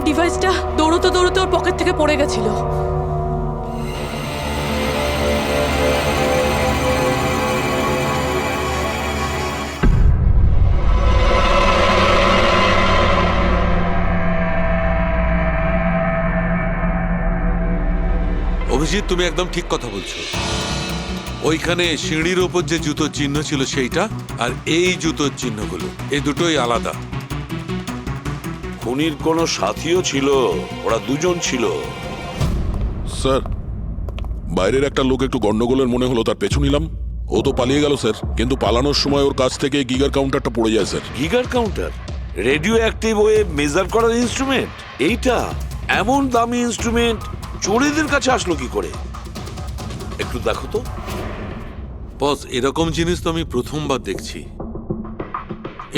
ডিভাইসটা দৌড়তে দৌড়তে ওর পকেট থেকে পড়ে গেছিল। অভিজিৎ, তুমি একদম ঠিক কথা বলছো। ওইখানে সিঁড়ির ওপর যে জুতোর চিহ্ন ছিল সেইটা, আর এই জুতোর চিহ্নগুলো, এই দুটোই আলাদা। খুনির কোনো সাথীও ছিল? ওরা দুজন ছিল। স্যার, বাইরের একটা লোক একটু গন্ডগোলের মনে হলো, তার পেছু নিলাম। ও তো পালিয়ে গেল স্যার, কিন্তু পালানোর সময় ওর কাছ থেকে গিগার কাউন্টারটা পড়ে যায় sir. Geiger counter? Radioactive wave measure করার ইনস্ট্রুমেন্ট? এইটা এমন দামি ইনস্ট্রুমেন্ট চোরেদের কাছে আসলো কি করে? একটু দেখো তো। বস, এরকম জিনিস তো আমি প্রথমবার দেখছি।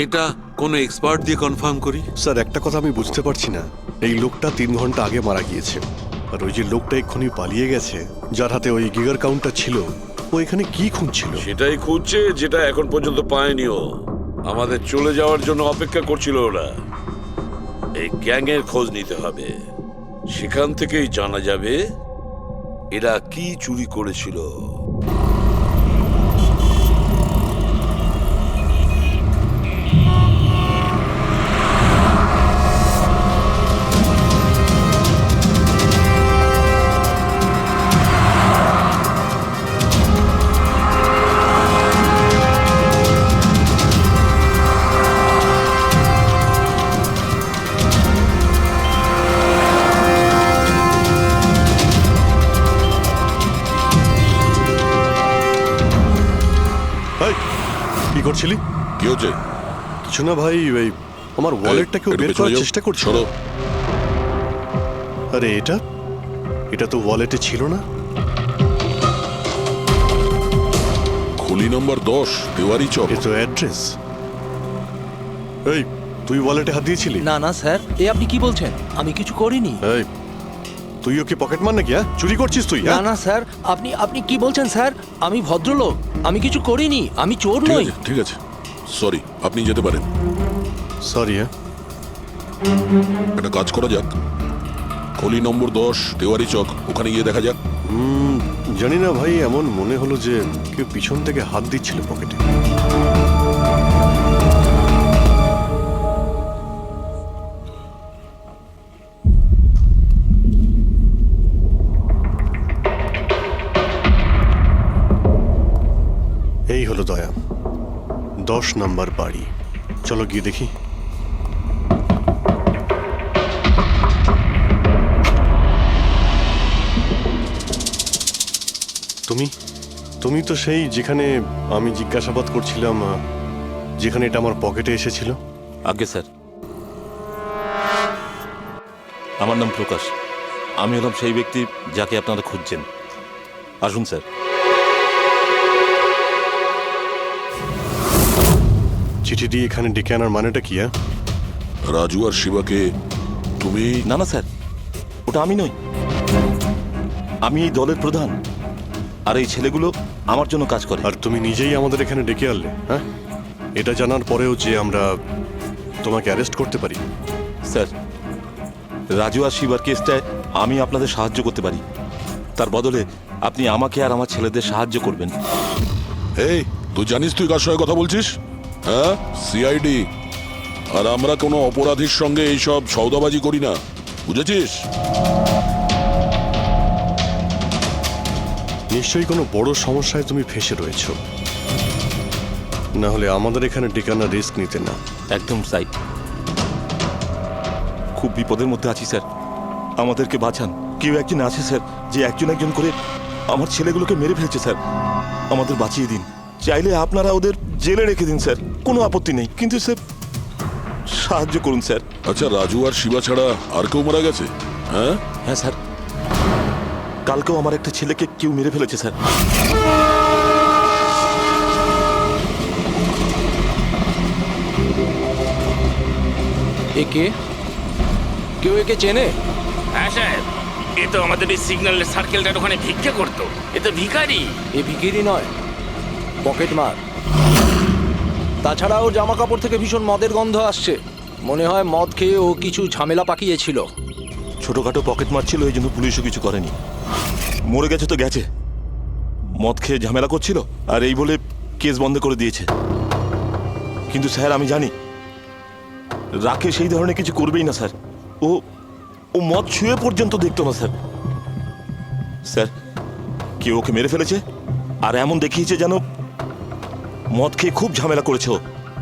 এটা কোনো এক্সপার্ট দিয়ে কনফার্ম করি। স্যার, একটা কথা আমি বুঝতে পারছি না, এই লোকটা 3 ঘন্টা আগে মারা গিয়েছে, আর ওই যে লোকটা এক্ষুনি পালিয়ে গেছে, যার হাতে ওই গিগার কাউন্টার ছিল, ও এখানে কি খুঁজছিল? সেটাই খুঁজছে, যেটা এখন পর্যন্ত পায়নিও। আমাদের চলে যাওয়ার জন্য অপেক্ষা করছিল ওরা। এই গ্যাংয়ের খোঁজ নিতে হবে, সেখান থেকেই জানা যাবে এরা কি চুরি করেছিল। এই, কি করছিলি? কি হচ্ছে? কিছু না ভাই, ওই আমার ওয়ালেটটা কেউ একটু বের পেছনে করার যাও। চেষ্টা করছিল। সরো। আরে এটা এটা তো ওয়ালেটে ছিল না। খুলি নম্বর 10, তেওয়ারি চক। এ তো অ্যাড্রেস। এই, তুই ওয়ালেটে হাত দিয়েছিলি? না না স্যার, এ আপনি কি বলছেন? আমি কিছু করিনি। এই, তুইও কি পকেট মার নাকি? হ্যাঁ, চুরি করছিস তুই? না না স্যার, আপনি আপনি কি বলছেন স্যার? আমি ভদ্রলোক, আমি কিছু করিনি, আমি চোর ঠিক নই। আছে, ঠিক আছে, সরি, আপনি যেতে পারেন। সরি। হ্যাঁ, একটা কাজ করা যাক, খলি নম্বর 10, তেওয়ারি চক, ওখানে গিয়ে দেখা যাক। জানি না ভাই, এমন মনে হলো যে কেউ পিছন থেকে হাত দিচ্ছিল পকেটে। এই হলো দয়া, 10 নম্বর বাড়ি। চলো গিয়ে দেখি। তুমি তুমি তো সেই যেখানে আমি জিজ্ঞাসাবাদ করছিলাম, যেখানে এটা আমার পকেটে এসেছিল। আজ্ঞে স্যার, আমার নাম প্রকাশ। আমি হলাম সেই ব্যক্তি যাকে আপনারা খুঁজছেন। আসুন স্যার। চিঠি দিয়ে এখানে ডেকে আনার মানেটা কি? রাজু আর শিবাকে তুমি? না না স্যার, ওটা আমি নই। আমি এই দলের প্রধান, আর এই ছেলেগুলো আমার জন্য কাজ করে। আর তুমি নিজেই আমাদের এখানে ডেকে আনলে? হ্যাঁ, এটা জানার পরেও যে আমরা তোমাকে অ্যারেস্ট করতে পারি? স্যার, রাজু আর শিবার কেসটায় আমি আপনাদের সাহায্য করতে পারি। তার বদলে আপনি আমাকে আর আমার ছেলেদের সাহায্য করবেন। এই, তুই জানিস তুই কার সঙ্গে কথা বলছিস? হ্যাঁ, সিআইডি। আর আমরা কোনো অপরাধীর সঙ্গে এইসব সওদাবাজি করি না, বুঝেছিস? নিশ্চয়ই কোনো বড় সমস্যায় তুমি ফেঁসে রয়েছো, না হলে আমাদের এখানে ডেকে আনার রিস্ক নিতে না। একদম তাই। খুব বিপদের মধ্যে আছি স্যার, আমাদেরকে বাঁচান। কেউ একজন আছে স্যার, যে একজন একজন করে আমার ছেলেগুলোকে মেরে ফেলছে স্যার। আমাদের বাঁচিয়ে দিন। চাইলে আপনারা ওদের জেলে রেখে দিন স্যার, কোনো আপত্তি নেই, কিন্তু স্যার সাহায্য করুন স্যার। আচ্ছা, রাজু আর শিবা ছাড়া আর কেউ মারা গেছে? হ্যাঁ হ্যাঁ স্যার, কালকেও আমার একটা ছেলেকে কেউ মেরে ফেলেছে স্যার। একে কেউ একে চেনে? হ্যাঁ স্যার, এ তো আমাদের এই সিগন্যালের সার্কেলটার ওখানে ভিক্ষা করতো। এ তো ভিখারি। এ ভিখিরি নয়, পকেট মার। তাছাড়া ওর জামা কাপড় থেকে ভীষণ মদের গন্ধ আসছে। মনে হয় মদ খেয়ে ও কিছু ঝামেলা পাকিয়েছিল। ছোটখাটো পকেট মারছিল, এই জন্য পুলিশও কিছু করেনি। মরে গেছে তো গেছে, মদ খেয়ে ঝামেলা করছিল আর এই বলে কেস বন্ধ করে দিয়েছে। কিন্তু স্যার আমি জানি রাকেশ সেই ধরনের কিছু করবেই না স্যার। ও ও মদ ছুঁয়ে পর্যন্ত দেখতো না স্যার। স্যার কেউ ওকে মেরে ফেলেছে আর এমন দেখিয়েছে যেন মদ খেয়ে খুব ঝামেলা করেছে ও।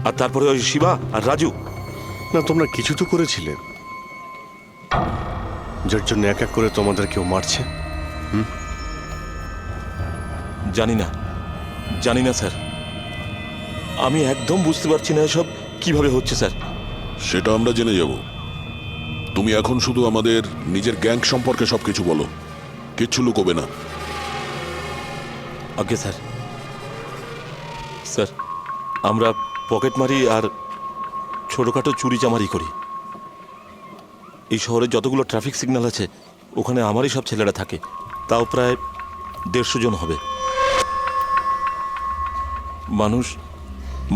আর তারপরে ওই শিবা আর রাজু। না, তোমরা কিছু তো করেছিলে, যার জন্য এক এক করে তোমাদের কেউ মারছে। জানি না, জানি না স্যার। আমি একদম বুঝতে পারছি না এসব কিভাবে হচ্ছে স্যার। সেটা আমরা জেনে যাব। তুমি এখন শুধু আমাদের নিজের গ্যাং সম্পর্কে সবকিছু বলো, কিচ্ছু লুকোবে না। আগে স্যার, স্যার আমরা পকেট মারি আর ছোটোখাটো চুরি চামারি করি। এই শহরে যতগুলো ট্রাফিক সিগন্যাল আছে ওখানে আমারই সব ছেলেরা থাকে, তাও প্রায় 150 জন হবে।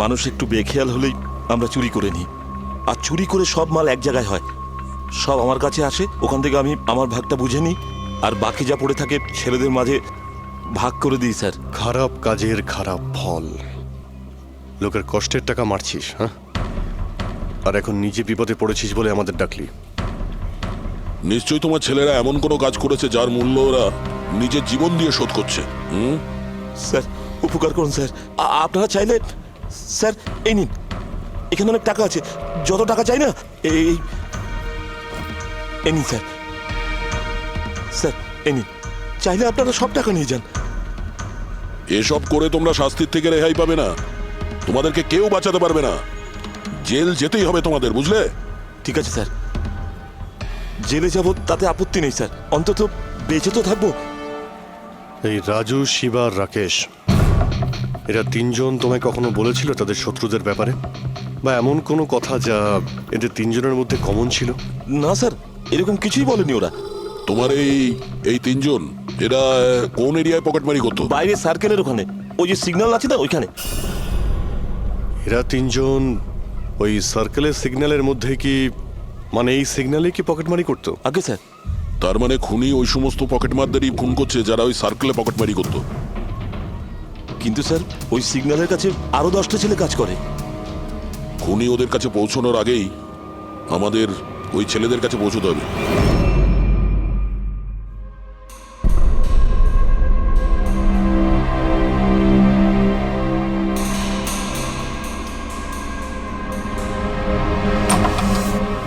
মানুষ একটু বেখেয়াল হলেই আমরা চুরি করে নিই, আর চুরি করে সব মাল এক জায়গায় হয়, সব আমার কাছে আসে, ওখান থেকে আমি আমার ভাগটা বুঝে নিই আর বাকি যা পড়ে থাকে ছেলেদের মাঝে ভাগ করে দিই স্যার। খারাপ কাজের খারাপ ফল। লোকের কষ্টের টাকা মারছিস, হ্যাঁ? আর এখন নিজে বিপদে পড়েছিস বলে আমাদের ডাকলি। নিশ্চয়ই তোমার ছেলেরা এমন কোনো কাজ করেছে যার মূল্য ওরা নিজের জীবন দিয়ে শোধ করছে। স্যার উপকার করুন স্যার, আপনারা চাইলে স্যার এই নিন, এখানে অনেক টাকা আছে, যত টাকা চাই না এই নিন স্যার। স্যার এই নিন, চাইলে আপনারা সব টাকা নিয়ে যান। এসব করে তোমরা শাস্তির থেকে রেহাই পাবে না, তোমাদেরকে কেউ বাঁচাতে পারবে না। জেল যেতেই হবে তোমাদের, বুঝলে? ঠিক আছে স্যার, জেলে যাব তাতে আপত্তি নেই স্যার, অন্তত বেঁচে তো থাকবো। এই রাজু, শিবা আর রাকেশ, এরা তিনজন তোমায় কখনো বলেছিল তাদের শত্রুদের ব্যাপারে, বা এমন কোনো কথা যা এদের তিনজনের মধ্যে কমন ছিল? না স্যার, এরকম কিছুই বলেনি ওরা। তোমার এই তিনজন এরা কোন এরিয়ায় পকেটমারি করতো? বাইরে সার্কেলের ওখানে, ওই যে সিগন্যাল আছে না ওইখানে। এরা তিনজন ওই সার্কেলের সিগন্যালের মধ্যে কি, মানে এই সিগন্যালে কি পকেটমারি করতো? আগে স্যার, তার মানে খুনি ওই সমস্ত পকেটমারদেরই খুন করছে যারা ওই সার্কেলে পকেটমারি করতো। কিন্তু স্যার ওই সিগন্যালের কাছে আরো 10টা ছেলে কাজ করে। খুনি ওদের কাছে পৌঁছানোর আগেই আমাদের ওই ছেলেদের কাছে পৌঁছতে হবে।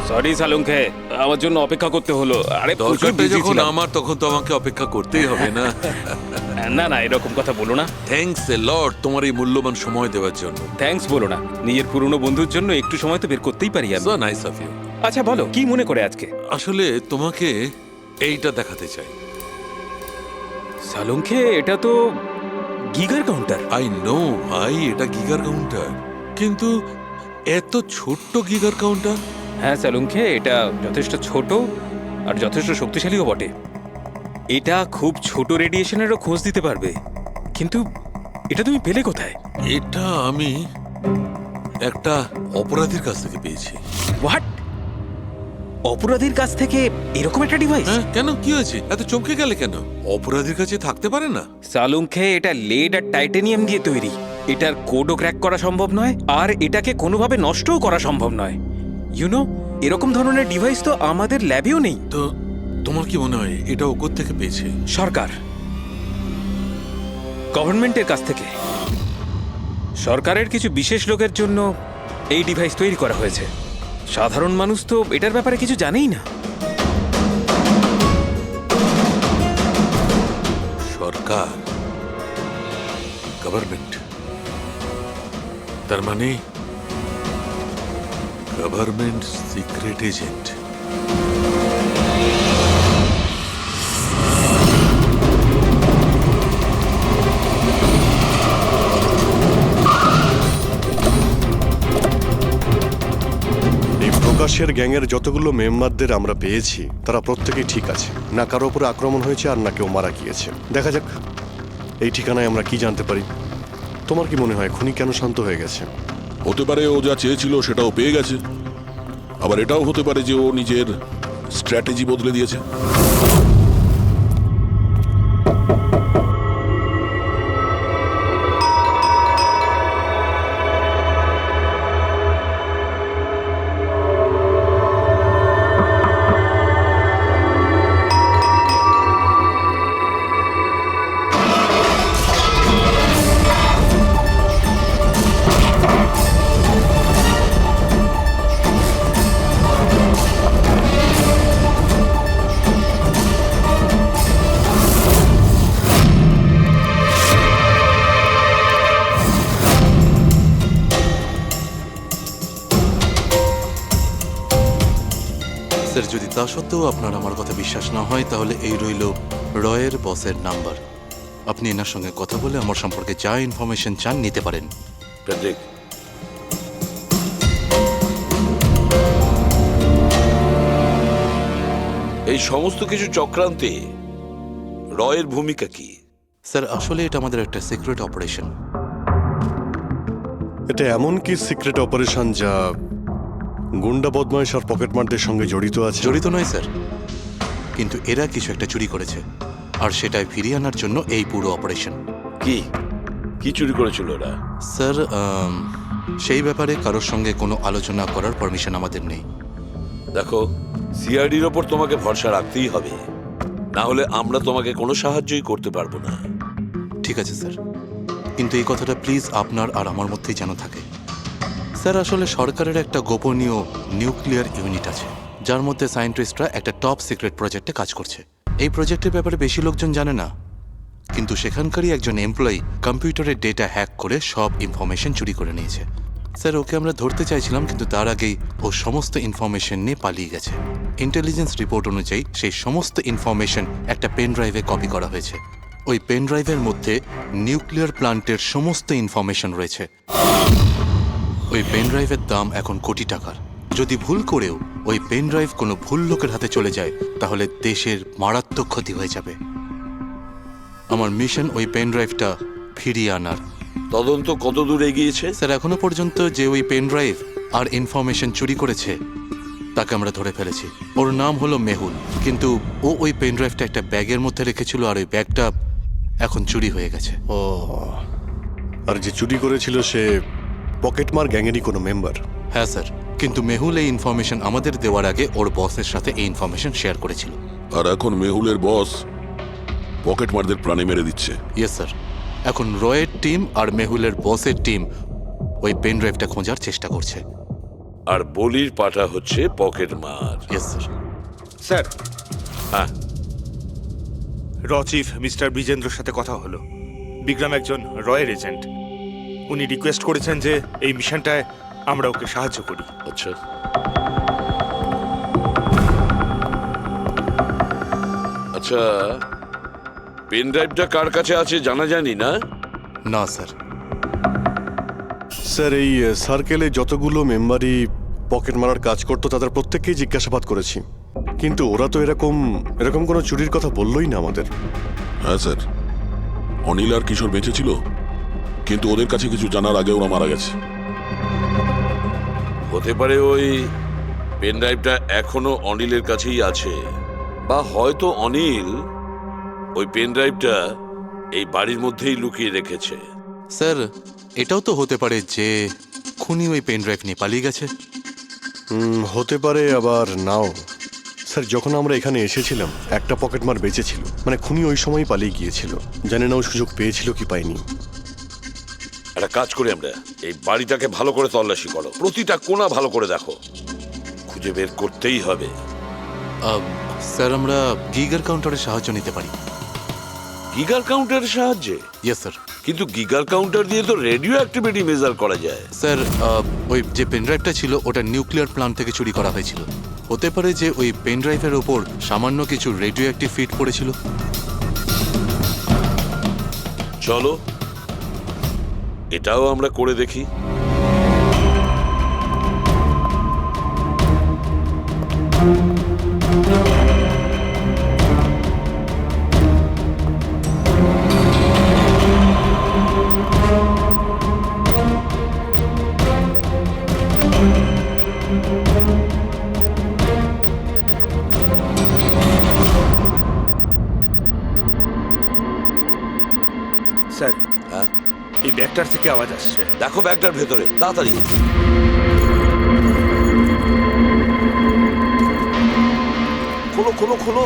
সরি সালুঙ্কে, আমার জন্য অপেক্ষা করতে হলো। আরে প্রচুর দরকারটা busy যখন ছিলাম। আমার, তখন তো আমাকে অপেক্ষা করতেই হবে না? না না, এরকম কথা বলো না। থ্যাঙ্কস এ লট তোমার এই মূল্যবান সময় দেওয়ার জন্য। থ্যাঙ্কস বলো না, নিজের পুরনো বন্ধুর জন্য একটু সময় তো বের করতেই পারি আমি। So nice of you. আচ্ছা বলো, কি মনে করে আজকে? আসলে তোমাকে এইটা দেখাতে চাই। সালুঙ্কে, এটা তো গিগার কাউন্টার। আই নো ভাই, এটা গিগার কাউন্টার, কিন্তু এত ছোট্ট গিগার কাউন্টার। হ্যাঁ সালুঙ্কে, এটা যথেষ্ট ছোট আর যথেষ্ট শক্তিশালীও বটে। এটা খুব ছোট রেডিয়েশনেরও খোঁজ দিতে পারবে। কিন্তু এটা তুমি পেলে কোথায়? এটা আমি একটা অপরাধীর কাছ থেকে পেয়েছি। হোয়াট? অপরাধীর কাছ থেকে এরকম একটা ডিভাইস? হ্যাঁ, কেন, কি হয়েছে? এত চমকে গেলে কেন? অপরাধীর কাছে থাকতে পারে না? সালুঙ্কে, এটা লেড আর টাইটানিয়াম দিয়ে তৈরি। এটার কোডও ক্র্যাক করা সম্ভব নয়, আর এটাকে কোনোভাবে নষ্টও করা সম্ভব নয়। ইউনো, এরকম ধরনের ডিভাইস তো আমাদের ল্যাবেও নেই। তো তোমার কি মনে হয় এটা ও কোত্থেকে পেয়েছে? সরকার, গভর্নমেন্টের কাছ থেকে। সরকারের কিছু বিশেষ লোকের জন্য এই ডিভাইস তৈরি করা হয়েছে। সাধারণ মানুষ তো এটার ব্যাপারে কিছু জানেই না। সরকার, গভর্নমেন্ট, তার মানে গভর্নমেন্ট সিক্রেট এজেন্ট। প্রকাশের গ্যাংয়ের যতগুলো মেম্বারদের আমরা পেয়েছি তারা প্রত্যেকেই ঠিক আছে, না কারো উপরে আক্রমণ হয়েছে আর না কেউ মারা গিয়েছে। দেখা যাক এই ঠিকানায় আমরা কি জানতে পারি। তোমার কি মনে হয় খুনি কেন শান্ত হয়ে গেছে? হতে পারে ও যা চেয়েছিল সেটাও পেয়ে গেছে। আবার এটাও হতে পারে যে ও নিজের স্ট্র্যাটেজি বদলে দিয়েছে। স্যার, যদি তা সত্ত্বেও আপনার আমার কথা বিশ্বাস না হয় তাহলে এই রইল রয়ের বসের নাম্বার। আপনি এনার সঙ্গে কথা বলে আমার সম্পর্কে যা ইনফরমেশন চান নিতে পারেন। প্যাট্রিক, এই সমস্ত কিছু চক্রান্তে রয়ের ভূমিকা কি? স্যার, আসলে এটা আমাদের একটা সিক্রেট অপারেশন। এটা এমন কি সিক্রেট অপারেশন যা গুন্ডা বদমাইশ আর পকেটমারদের সঙ্গে জড়িত আছে? জড়িত নয় স্যার, কিন্তু এরা কিছু একটা চুরি করেছে আর সেটাই ফিরিয়ে আনার জন্য এই পুরো অপারেশন। কি কি চুরি করেছিল ওরা? স্যার, সেই ব্যাপারে কারোর সঙ্গে কোনো আলোচনা করার পারমিশন আমাদের নেই। দেখো, সিআইডির ওপর তোমাকে ভরসা রাখতেই হবে, না হলে আমরা তোমাকে কোনো সাহায্যই করতে পারবো না। ঠিক আছে স্যার, কিন্তু এই কথাটা প্লিজ আপনার আর আমার মধ্যেই যেন থাকে। স্যার, আসলে সরকারের একটা গোপনীয় নিউক্লিয়ার ইউনিট আছে যার মধ্যে সায়েন্টিস্টরা একটা টপ সিক্রেট প্রজেক্টে কাজ করছে। এই প্রজেক্টের ব্যাপারে বেশি লোকজন জানে না, কিন্তু সেখানকারই একজন এমপ্লয়ি কম্পিউটারের ডেটা হ্যাক করে সব ইনফরমেশন চুরি করে নিয়েছে। স্যার, ওকে আমরা ধরতে চাইছিলাম, কিন্তু তার আগেই ও সমস্ত ইনফরমেশন নিয়ে পালিয়ে গেছে। ইন্টেলিজেন্স রিপোর্ট অনুযায়ী সেই সমস্ত ইনফরমেশন একটা পেন ড্রাইভে কপি করা হয়েছে। ওই পেন ড্রাইভের মধ্যে নিউক্লিয়ার প্ল্যান্টের সমস্ত ইনফরমেশন রয়েছে। ওই পেন ড্রাইভের দাম এখন কোটি টাকার। যদি ভুল করেও ওই পেন ড্রাইভ কোনো ভুল লোকের হাতে চলে যায় তাহলে দেশের মারাত্মক ক্ষতি হয়ে যাবে। আমার মিশন ওই পেন ড্রাইভটা ফিরিয়ে আনার। তদন্ত কত দূর এগিয়েছে? স্যার, এখনো পর্যন্ত যে ওই পেন ড্রাইভ আর ইনফরমেশন চুরি করেছে তাকে আমরা ধরে ফেলেছি। ওর নাম হলো মেহুল, কিন্তু ও ওই পেন ড্রাইভটা একটা ব্যাগের মধ্যে রেখেছিল আর ওই ব্যাগটা এখন চুরি হয়ে গেছে। ও, আর যে চুরি করেছিল সে পকেটমার গ্যাংয়েরই কোনো মেম্বার? হ্যাঁ স্যার, কিন্তু মেহুল এই ইনফরমেশন আমাদের দেওয়ার আগে ওর বসের সাথে এই ইনফরমেশন শেয়ার করেছিল। আর এখন মেহুলের বস পকেটমারদের প্রাণে মেরে দিচ্ছে। ইয়েস স্যার, এখন রয়ের টিম আর মেহুলের বসের টিম ওই পেন ড্রাইভটা খোঁজার চেষ্টা করছে। আর বলির পাটা হচ্ছে পকেটমার। Yes sir. স্যার, হ্যাঁ, র চিফ মিস্টার বিজেন্দ্রর সাথে কথা হলো। বিক্রম একজন রয়ের এজেন্ট। উনি রিকোয়েস্ট করেছেন যে এই মিশনটায় আমরা ওকে সাহায্য করি। আচ্ছা। আচ্ছা, পেন ড্রাইভটা কার কাছে আছে জানা জানি না? না স্যার। স্যার, এই সার্কেলে যতগুলো মেম্বারই পকেট মারার কাজ করতো তাদের প্রত্যেককেই জিজ্ঞাসাবাদ করেছি, কিন্তু ওরা তো এরকম কোনো চুরির কথা বললোই না আমাদের। হ্যাঁ স্যার, অনিল আর কিশোর বেঁচে ছিল, কিন্তু ওদের কাছে কিছু জানার আগে ওরা মারা গেছে। হতে পারে ওই পেন ড্রাইভটা এখনো অনিলের কাছেই আছে, বা হয়তো অনিল ওই পেন ড্রাইভটা এই বাড়ির মধ্যেই লুকিয়ে রেখেছে। স্যার, এটাও তো হতে পারে যে খুনি ওই পেন ড্রাইভ নিয়ে পালিয়ে গেছে। হতে পারে, আবার নাও। স্যার, যখন আমরা এখানে এসেছিলাম একটা পকেটমার বেঁচে ছিল, মানে খুনি ওই সময় পালিয়ে গিয়েছিল। জানি না ও সুযোগ পেয়েছিল কি পায়নি। একটা কাজ করি আমরা, এই বাড়িটাকে ভালো করে তল্লাশি করো, প্রতিটা কোণা ভালো করে দেখো, খুঁজে বের করতেই হবে। স্যার, আমরা গিগার কাউন্টারের সাহায্য নিতে পারি। গিগার কাউন্টারের সাহায্যে? Yes sir. কিন্তু গিগার কাউন্টার দিয়ে তো রেডিও অ্যাক্টিভিটি মেজার করা যায়। স্যার, ওই যে পেন ড্রাইভটা ছিল ওটা নিউক্লিয়ার প্ল্যান্ট থেকে চুরি করা হয়েছিল। হতে পারে যে ওই পেন ড্রাইভের ওপর সামান্য কিছু রেডিও অ্যাক্টিভ ফিট পড়েছিল। চলো এটাও আমরা করে দেখি। এই ব্যাগটার থেকে আওয়াজ আসছে। দেখো ব্যাগটার ভেতরে, তাড়াতাড়ি। খোলো খোলো খোলো।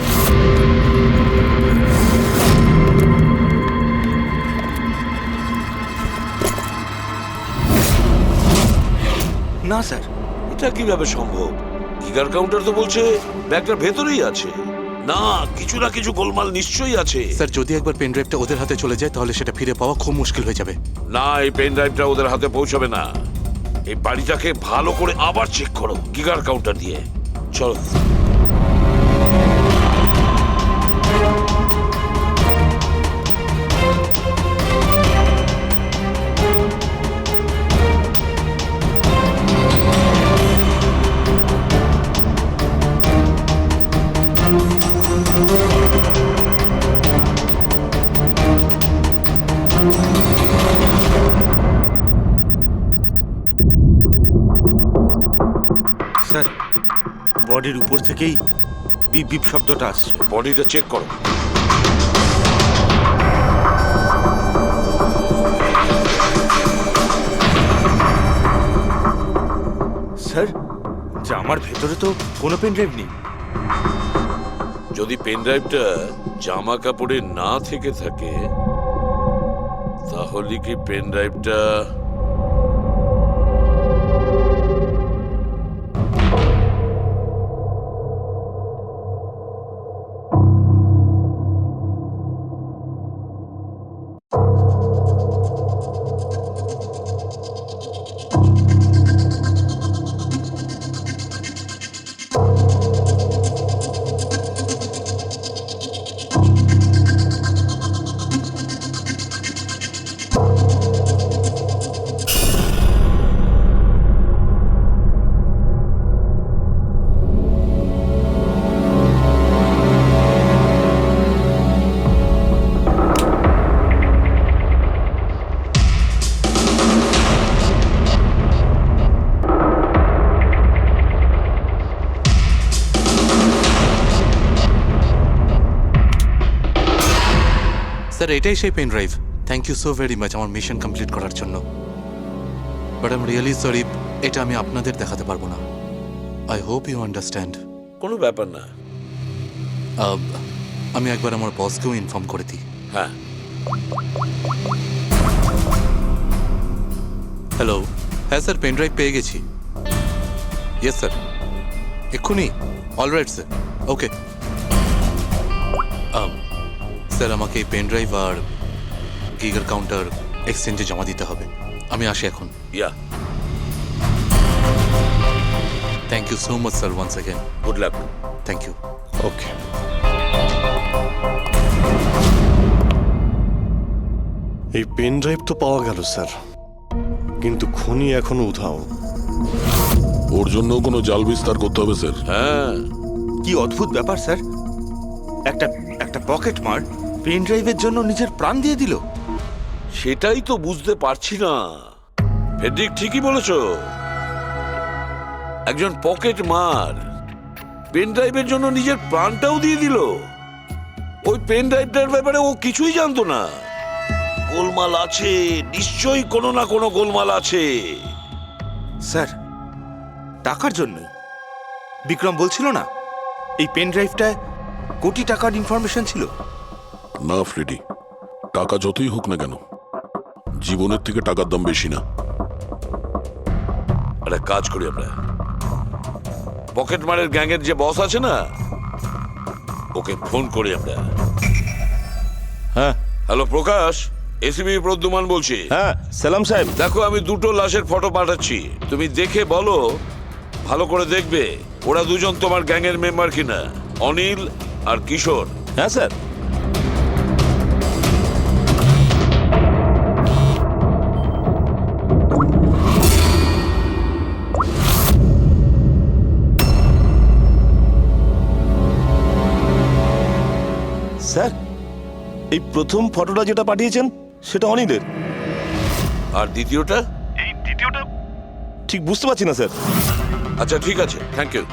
না স্যার, এটা কিভাবে সম্ভব? গিগার কাউন্টার তো বলছে ব্যাগটার ভেতরেই আছে। না, কিছু না কিছু গোলমাল নিশ্চয়ই আছে। স্যার যদি একবার পেন ড্রাইভটা ওদের হাতে চলে যায় তাহলে সেটা ফিরে পাওয়া খুব মুশকিল হয়ে যাবে। না, এই পেন ড্রাইভটা ওদের হাতে পৌঁছাবে না। এই বাড়িটাকে ভালো করে আবার চেক করো গিগার কাউন্টার দিয়ে। চলো। স্যার বডির উপর থেকেই বিপ বিপ শব্দটা আসছে। বডিটা চেক করো। স্যার জামার ভেতরে তো কোনো পেন ড্রাইভ নেই। যদি পেন ড্রাইভটা জামা কাপড়ে না থেকে থাকে তাহলে কি পেন ড্রাইভটা স্যার এটাই সেই pen drive. Thank you so very much আমার মিশন কমপ্লিট করার জন্য। But I am really sorry, এটা আমি আপনাদের দেখাতে পারবো না। I hope you understand. কোনো ব্যাপার না। আমি একবার আমার বসকেও ইনফর্ম করে দিই। হ্যাঁ। হ্যালো, হ্যাঁ স্যার পেন ড্রাইভ পেয়ে গেছি। ইয়েস স্যার, এক্ষুনি। Alright sir, okay. স্যার আমাকে এই পেন ড্রাইভ আর গিগার কাউন্টার এক্সচেঞ্জে জমা দিতে হবে। আমি আসি এখন। Yeah, thank you so much sir once again. Good luck. Thank you. Okay. এই পেন ড্রাইভ তো পাওয়া গেল স্যার, কিন্তু খুনি এখনো উধাও। ওর জন্য কোনো জাল বিস্তার করতে হবে স্যার। হ্যাঁ, কি অদ্ভুত ব্যাপার স্যার, একটা একটা পকেট মার পেন ড্রাইভের জন্য নিজের প্রাণ দিয়ে দিল। সেটাই তো বুঝতে পারছি না। ফেডরিক ঠিকই বলেছ, একজন পকেট মার পেন ড্রাইভের জন্য নিজের প্রাণটাও দিয়ে দিল। ওই পেন ড্রাইভটার ব্যাপারে ও কিছুই জানতো না। গোলমাল আছে, নিশ্চয়ই কোনো না কোনো গোলমাল আছে। স্যার টাকার জন্য বিক্রম বলছিল না এই পেন ড্রাইভটায় কোটি টাকার ইনফরমেশন ছিল। না ফ্রেডি, টাকা যতই হোক না কেন জীবনের থেকে টাকার দাম বেশি না। একটা কাজ করি আমরা, পকেট মারের গ্যাংয়ের যে বস আছে না, ওকে ফোন করি আমরা। হ্যাঁ হ্যালো প্রকাশ, এসিবি প্রদ্যুমান বলছি। হ্যাঁ সালাম সাহেব। দেখো আমি দুটো লাশের ফটো পাঠাচ্ছি, তুমি দেখে বলো, ভালো করে দেখবে ওরা দুজন তোমার গ্যাংয়ের মেম্বার কিনা, অনিল আর কিশোর। হ্যাঁ স্যার। স্যার এই প্রথম ফটোটা যেটা পাঠিয়েছেন সেটা অনিলের। আর দ্বিতীয়টা? এই দ্বিতীয়টা ঠিক বুঝতে পারছি না স্যার। আচ্ছা ঠিক আছে, থ্যাংক ইউ।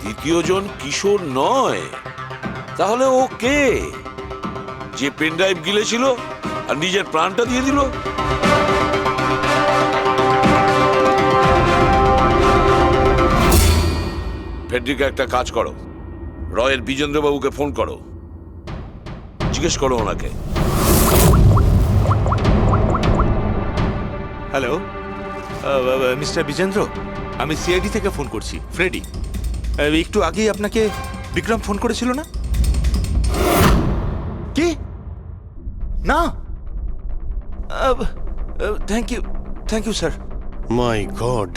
দ্বিতীয় জন কিশোর নয়, তাহলে ও কে? যে পেন ড্রাইভ গিলেছিল? আর নিজের প্রাণটা দিয়ে দিল। ফেডরিকা, একটা কাজ করো, রয়ের বিজেন্দ্রবাবুকে ফোন করো, জিজ্ঞেস করো ওনাকে। হ্যালো মিস্টার বিজেন্দ্র, আমি সিআইডি থেকে ফোন করছি, ফ্রেডি। একটু আগেই আপনাকে বিক্রম ফোন করেছিল না? কি না? Thank you sir. My god,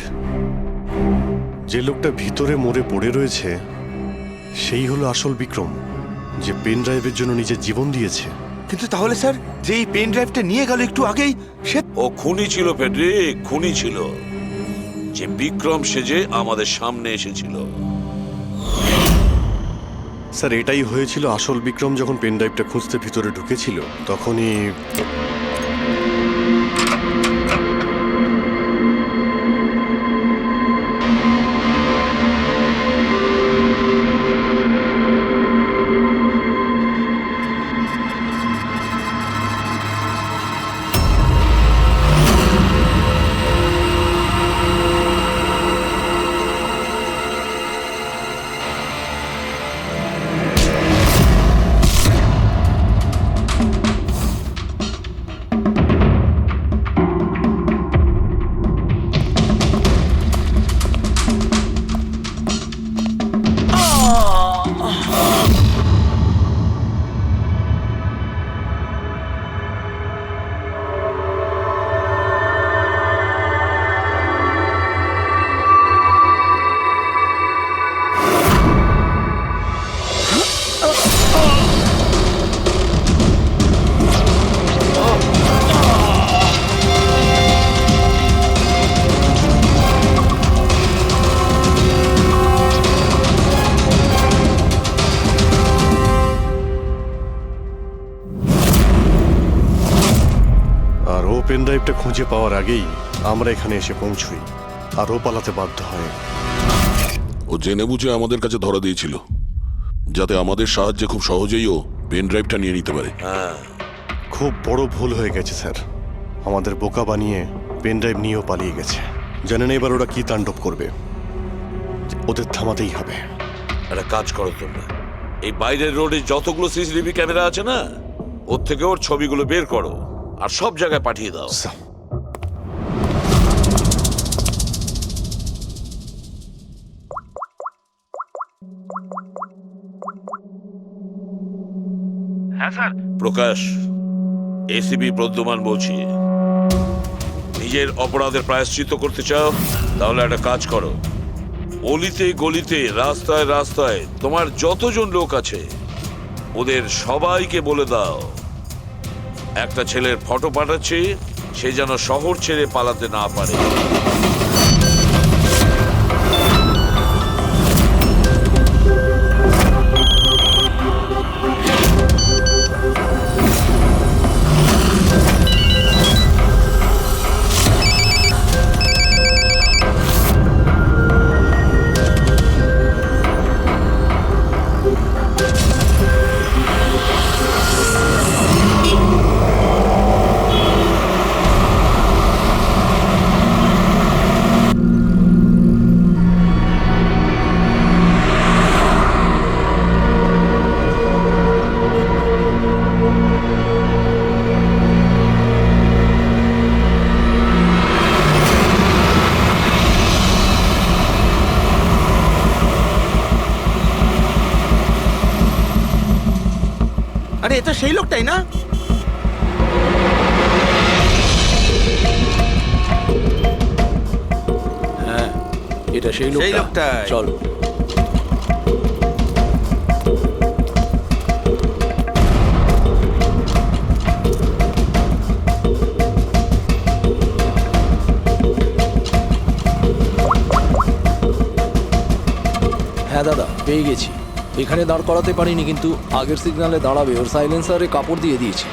যে লোকটা ভিতরে মরে পড়ে রয়েছে সেই হলো আসল বিক্রম, যে পেন ড্রাইভের জন্য নিজের জীবন দিয়েছে। কিন্তু তাহলে স্যার, যে এই পেন ড্রাইভটা নিয়ে গেল একটু আগেই, সে ও খুনি ছিল ফেডরিক, খুনি ছিল, যে বিক্রম সেজে আমাদের সামনে এসেছিল। স্যার, এটাই হয়েছিল। আসল বিক্রম যখন পেন ড্রাইভটা খুঁজতে ভিতরে ঢুকেছিল তখনই পেন ড্রাইভটা খুঁজে পাওয়ার আগেই আমরা এখানে এসে পৌঁছই, আর ও পালাতে বাধ্য হয়। ও জেনে বুঝে আমাদের কাছে ধরা দিয়েছিল, যাতে আমাদের সাহায্যে খুব সহজেই ও পেন ড্রাইভটা নিয়ে নিতে পারে। খুব বড় ভুল হয়ে গেছে স্যার, আমাদের বোকা বানিয়ে পেন ড্রাইভ নিয়েও পালিয়ে গেছে। জানেন এবার ওরা কি তাণ্ডব করবে, ওদের থামাতেই হবে। একটা কাজ করো তোমরা, এই বাইরের রোডে যতগুলো সিসিটিভি ক্যামেরা আছে না, ওর থেকে ওর ছবিগুলো বের করো আর সব জায়গায় পাঠিয়ে দাও। হ্যাঁ স্যার। প্রকাশ, এসিপি প্রদ্যুমান বলছি। নিজের অপরাধের প্রায়শ্চিত্ত করতে চাও? তাহলে একটা কাজ করো, অলিতে গলিতে রাস্তায় রাস্তায় তোমার যতজন লোক আছে ওদের সবাইকে বলে দাও একটা ছেলের ফটো পাঠাচ্ছি, সে যেন শহর ছেড়ে পালাতে না পারে। আরে এটা সেই লোকটাই না? হ্যাঁ, এটা সেই লোকটা। চল। হ্যাঁ দাদা, পেয়ে গেছি। এখানে দাঁড় করাতে পারিনি, কিন্তু আগের সিগন্যালে দাঁড়াবে, ওর সাইলেন্সারে কাপড় দিয়ে দিয়েছি।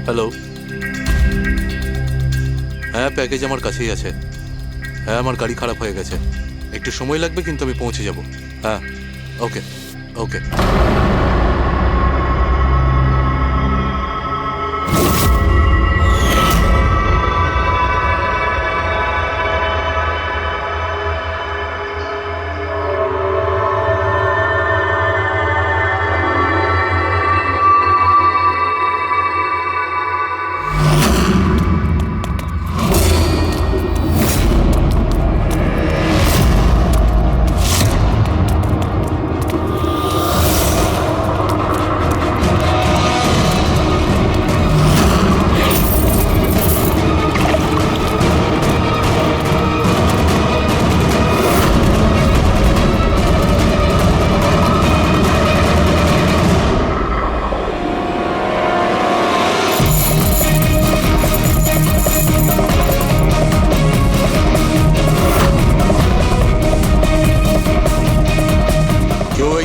হ্যালো, হ্যাঁ প্যাকেজ আমার কাছেই আছে। হ্যাঁ আমার গাড়ি খারাপ হয়ে গেছে, একটু সময় লাগবে কিন্তু আমি পৌঁছে যাব। হ্যাঁ ওকে ওকে।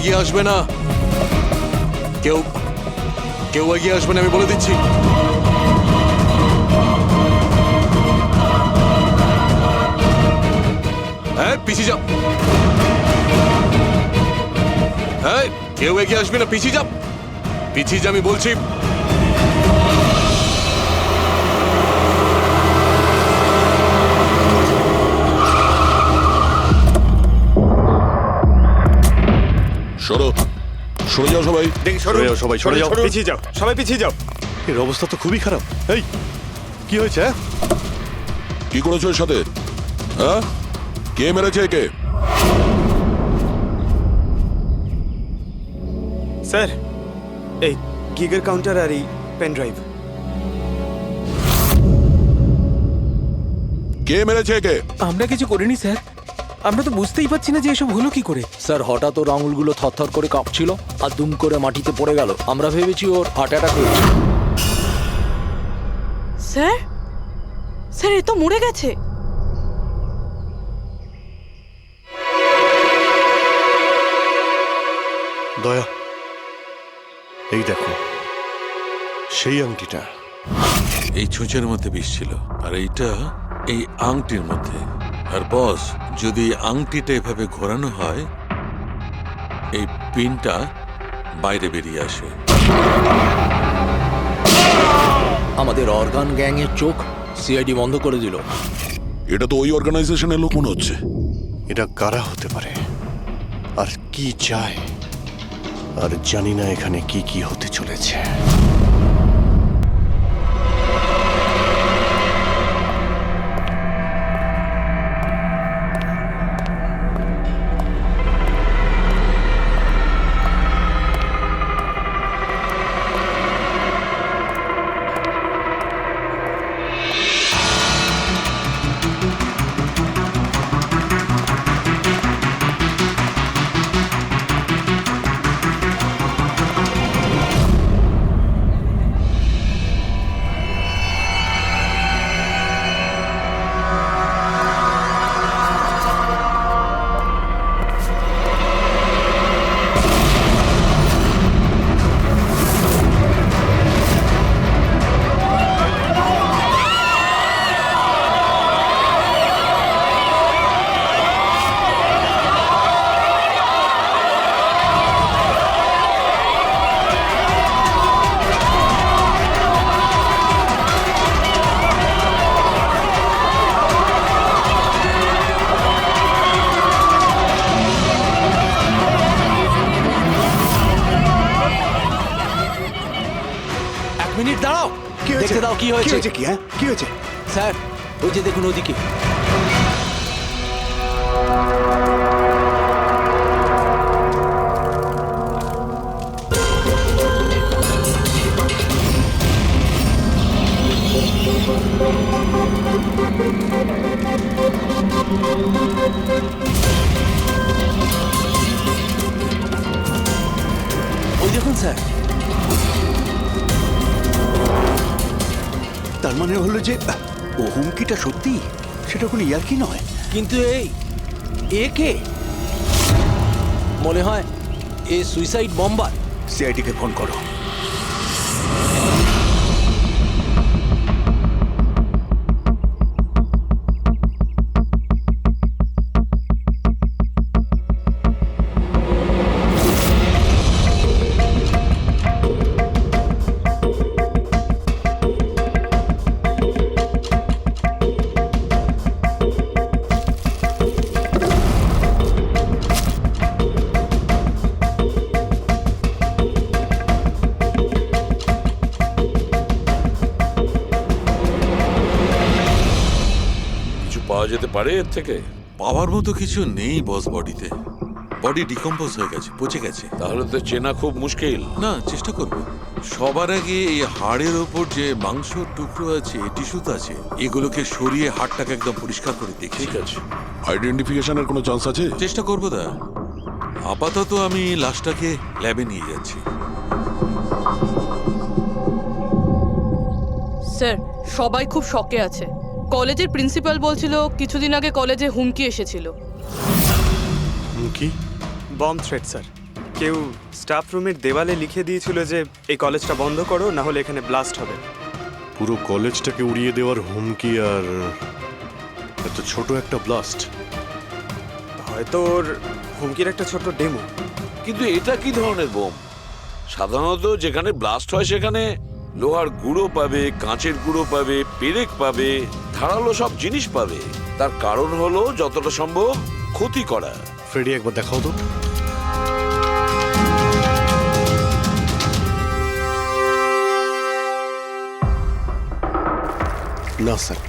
এগিয়ে আসবে না, কেউ কেউ এগিয়ে আসবে না, আমি বলে দিচ্ছি। হ্যাঁ পিছিয়ে যাও, হ্যাঁ কেউ এগিয়ে আসবে না, পিছিয়ে যাও, পিছিয়ে যা আমি বলছি। সরো, সরে যাও সবাই। দেখি সরে যাও সবাই, সরে যাও। পিছিয়ে যাও, সবাই পিছিয়ে যাও। এর অবস্থা তো খুবই খারাপ। এই কি হয়েছে? কি করেছো এর সাথে? হ্যাঁ, কে মেরেছে একে? স্যার, এই গিগার কাউন্টার আর এই পেন ড্রাইভ। কে মেরেছে একে? আমরা কিছু করিনি স্যার, আমরা তো বুঝতেই পারছি না যে এসব হলো কি করে। স্যার হঠাৎ ওর আঙুলগুলো থরথর করে কাঁপছিল আর দুম করে মাটিতে পড়ে গেল। আমরা ভেবেছি ওর হার্ট অ্যাটাক হয়েছে। স্যার, স্যার এ তো মরে গেছে। দয়া, এই দেখো সেই আংটিটা। এই ছুঁচের মধ্যে বিষ ছিল আর এইটা এই আংটির মধ্যে। আর বস, যদি এই আংটিটা এভাবে ঘোরানো হয় এই পিনটা বাইরে বেরিয়ে আসে। আমাদের অর্গান গ্যাংয়ের চোখ সিআইডি বন্ধ করে দিল। এটা তো ওই অর্গানাইজেশনের লোক মনে হচ্ছে। এটা কারা হতে পারে আর কি চায়? আর জানি না এখানে কি কি হতে চলেছে। মিনিট দাঁড়াও, দেখতে দাও কি হয়েছে। কি হ্যাঁ কি হয়েছে? স্যার ওই যে দেখুন ওদিকে। ওই দেখুন স্যার। তার মানে হলো যে ও হুমকিটা সত্যি, সেটা কোনো ইয়ার্কি নয়। কিন্তু এই একে মনে হয় এ সুইসাইড বম্বার। সিআইডিকে ফোন করো। যেতে পারে এর থেকে? পাওয়ার মতো কিছু নেই বস বডিতে। বডি ডিকম্পোজ হয়ে গেছে, পচে গেছে। তাহলে তো চেনা খুব মুশকিল। না, চেষ্টা করব। সবার আগে এই হাড়ের ওপর যে মাংসর টুকরো আছে, টিস্যুত আছে, এগুলোকে সরিয়ে হাড়টাকে একদম পরিষ্কার করে দেখি। ঠিক আছে, আইডেন্টিফিকেশনের কোনো চান্স আছে? চেষ্টা করবো দা। আপাতত আমি লাশটাকে ল্যাবে নিয়ে যাচ্ছি। স্যার, সবাই খুব শকে আছে। কলেজের প্রিন্সিপাল বলছিল কিছুদিন আগে কলেজে হুমকি এসেছিল। হুমকি? Bomb threat sir. কেউ স্টাফ রুমের দেওয়ালে লিখে দিয়েছিল যে এই কলেজটা বন্ধ করো, না হলে এখানে ব্লাস্ট হবে। পুরো কলেজটাকে উড়িয়ে দেওয়ার হুমকি, আর এত ছোট একটা ব্লাস্ট। হয়তো ওর হুমকির একটা ছোট ডেমো। কিন্তু এটা কি ধরনের বোম? সাধারণত যেখানে ব্লাস্ট হয় সেখানে লোহার গুঁড়ো পাবে, কাঁচের গুঁড়ো পাবে, পেরেক পাবে, ধারালো সব জিনিস পাবে। তার কারণ হলো যতটা সম্ভব ক্ষতি করা। ফ্রেডি, একবার দেখাও তো। না স্যার,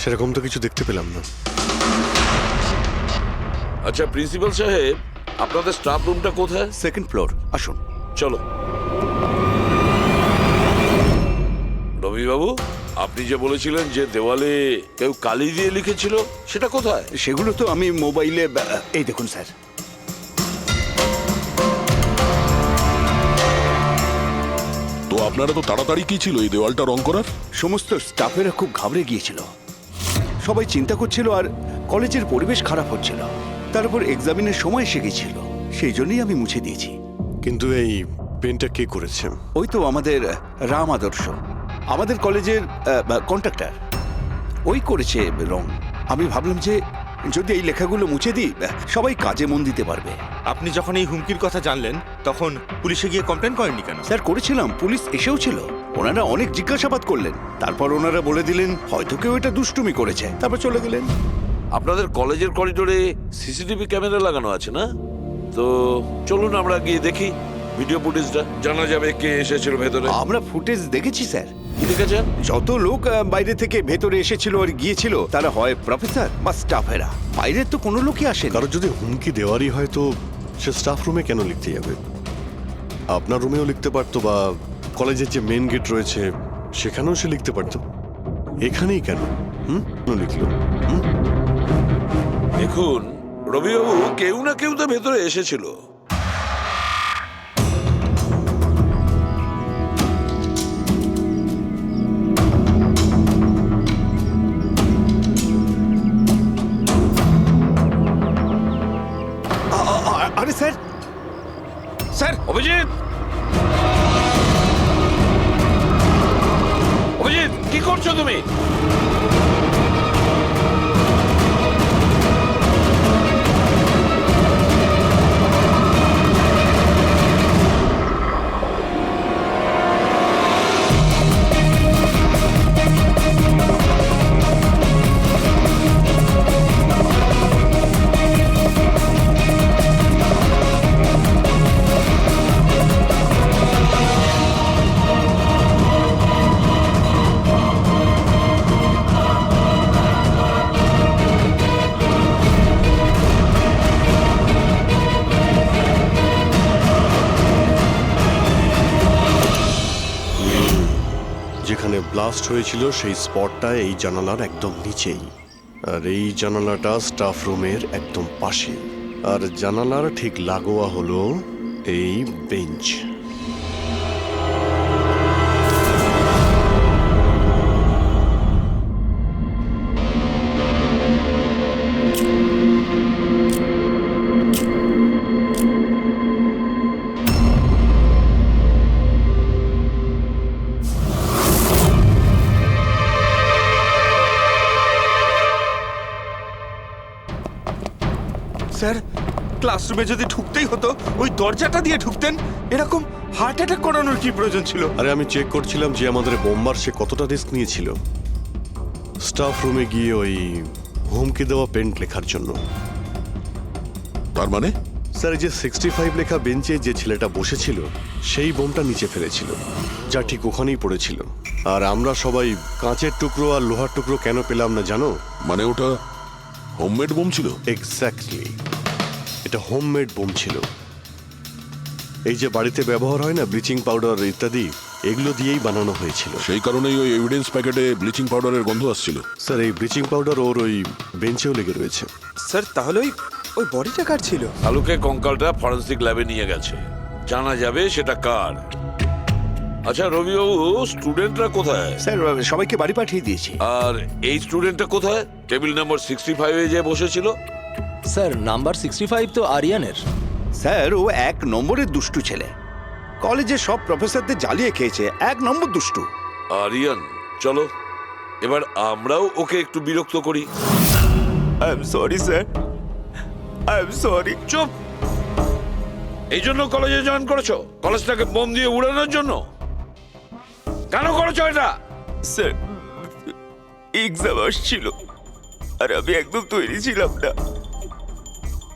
সেরকম তো কিছু দেখতে পেলাম না। আচ্ছা প্রিন্সিপাল সাহেব, আপনাদের স্টাফ রুমটা কোথায়? সেকেন্ড ফ্লোর, আসুন। চলো। রবিবাবু, আপনি যে বলেছিলেন যে দেওয়ালে কেউ কালি দিয়ে লিখেছিল, সেটা কোথায়? সেগুলো তো আমি মোবাইলে, এই দেখুন স্যার। তো আপনারা তো তাড়াতাড়ি কি ছিল এই দেওয়ালটা রং করার? সমস্ত স্টাফেরা খুব ঘাবড়ে গিয়েছিল, সবাই চিন্তা করছিল, আর কলেজের পরিবেশ খারাপ হচ্ছিল। তার উপর এক্সামিনের সময় এসে গেছিল, সেই জন্যই আমি মুছে দিয়েছি। কিন্তু এই পেনটা কে করেছে? ওই তো আমাদের রাম আদর্শ, আমাদের কলেজের কন্ট্রাক্টর, ওই করেছে রং। আমি ভাবলাম যে যদি এই লেখাগুলো মুছে দিই, সবাই কাজে মন দিতে পারবে। আপনি যখন এই হুমকির কথা জানলেন তখন পুলিশে গিয়ে কমপ্লেন করেননি কেন? স্যার, করেছিলাম, পুলিশ এসেও ছিল। ওনারা অনেক জিজ্ঞাসাবাদ করলেন, তারপর ওনারা বলে দিলেন হয়তো কেউ এটা দুষ্টুমি করেছে, তারপর চলে গেলেন। আপনাদের কলেজের করিডোরে সিসিটিভি ক্যামেরা লাগানো আছে না? তো চলুন আমরা গিয়ে দেখি ভিডিও ফুটেজটা, জানা যাবে কে এসেছিল ভেতরে। আমরা ফুটেজ দেখেছি স্যার। কি দেখেছেন? যত লোক বাইরে থেকে ভেতরে এসেছিল আর গিয়েছিল, তারা হয় প্রফেসর বা স্টাফেরা, বাইরের তো কোনো লোকই আসে। কারণ যদি হুমকি দেওয়ারই হয় তো সে স্টাফ রুমে কেন লিখতে যাবে? আপনার রুমেও লিখতে পারতো, বা কলেজের যে মেন গেট রয়েছে সেখানেও সে লিখতে পারতো। এখানেই কেন লিখলো? দেখুন রবিবাবু, কেউ না কেউ তো ভেতরে এসেছিল। আরে স্যার, স্যার! অভিজিৎ, অভিজিৎ, কি করছো তুমি? যেখানে ব্লাস্ট হয়েছিল সেই স্পটটা এই জানালার একদম নিচেই, আর এই জানালাটা স্টাফ রুমের একদম পাশে, আর জানালার ঠিক লাগোয়া হলো এই বেঞ্চ। স্যার, ক্লাসরুমে যদি ঢুকতেই হতো ওই দরজাটা দিয়ে ঢুকতেন। এরকম হার্ট অ্যাটাক করানোর কি প্রয়োজন ছিল? আরে আমি চেক করছিলাম যে আমাদের বোমবার সে কতটা রিস্ক নিয়েছিল স্টাফ রুমে গিয়ে ওই হুমকি দেওয়া পেন্ট লেখার জন্য। তার মানে স্যার, এই যে 65 লেখা বেঞ্চে যে ছেলেটা বসেছিল সেই বোমটা নিচে ফেলেছিল, যা ঠিক ওখানেই পড়েছিল। আর আমরা সবাই কাঁচের টুকরো আর লোহার টুকরো কেন পেলাম না জানো? মানে ওটা হোমমেড বোম ছিল? এক্স্যাক্টলি, এটা হোমমেড বোম ছিল। এই যে বাড়িতে ব্যবহার হয় না ব্লিচিং পাউডার ইত্যাদি, এগুলো দিয়েই বানানো হয়েছিল। সেই কারণেই ওই এভিডেন্স প্যাকেটে ব্লিচিং পাউডারের গন্ধ আসছিল। স্যার, এই ব্লিচিং পাউডার ওর ওই বেঞ্চেও লেগে রয়েছে। স্যার তাহলে ওই বডিটা কার ছিল? শালুকে কঙ্কালটা ফরেন্সিক ল্যাবে নিয়ে গেছে, জানা যাবে সেটা কার। আচ্ছা রবিবাবু, স্টুডেন্টরা কোথায়? স্যার সবাইকে বাড়ি পাঠিয়ে দিয়েছি। আর এই স্টুডেন্টটা কোথায়? টেবিল নাম্বার 65-এ যে বসেছিল। স্যার নাম্বার 65 তো আরিয়ানের। স্যার ও 1 নম্বরের দুষ্টু ছেলে, কলেজে সব প্রফেসরদের জ্বালিয়ে খেয়েছে, 1 নম্বর দুষ্টু। আরিয়ান, চলো এবার আমরাও ওকে একটু বিরক্ত করি। I am sorry sir, I am sorry. চুপ! এই জন্য কলেজে জয়েন করেছো? কলেজটাকে বোম দিয়ে উড়ানোর জন্য? কেন করেছো এটা? স্যার এক্সাম আসছিল আর আমি একদম তৈরি ছিলাম না,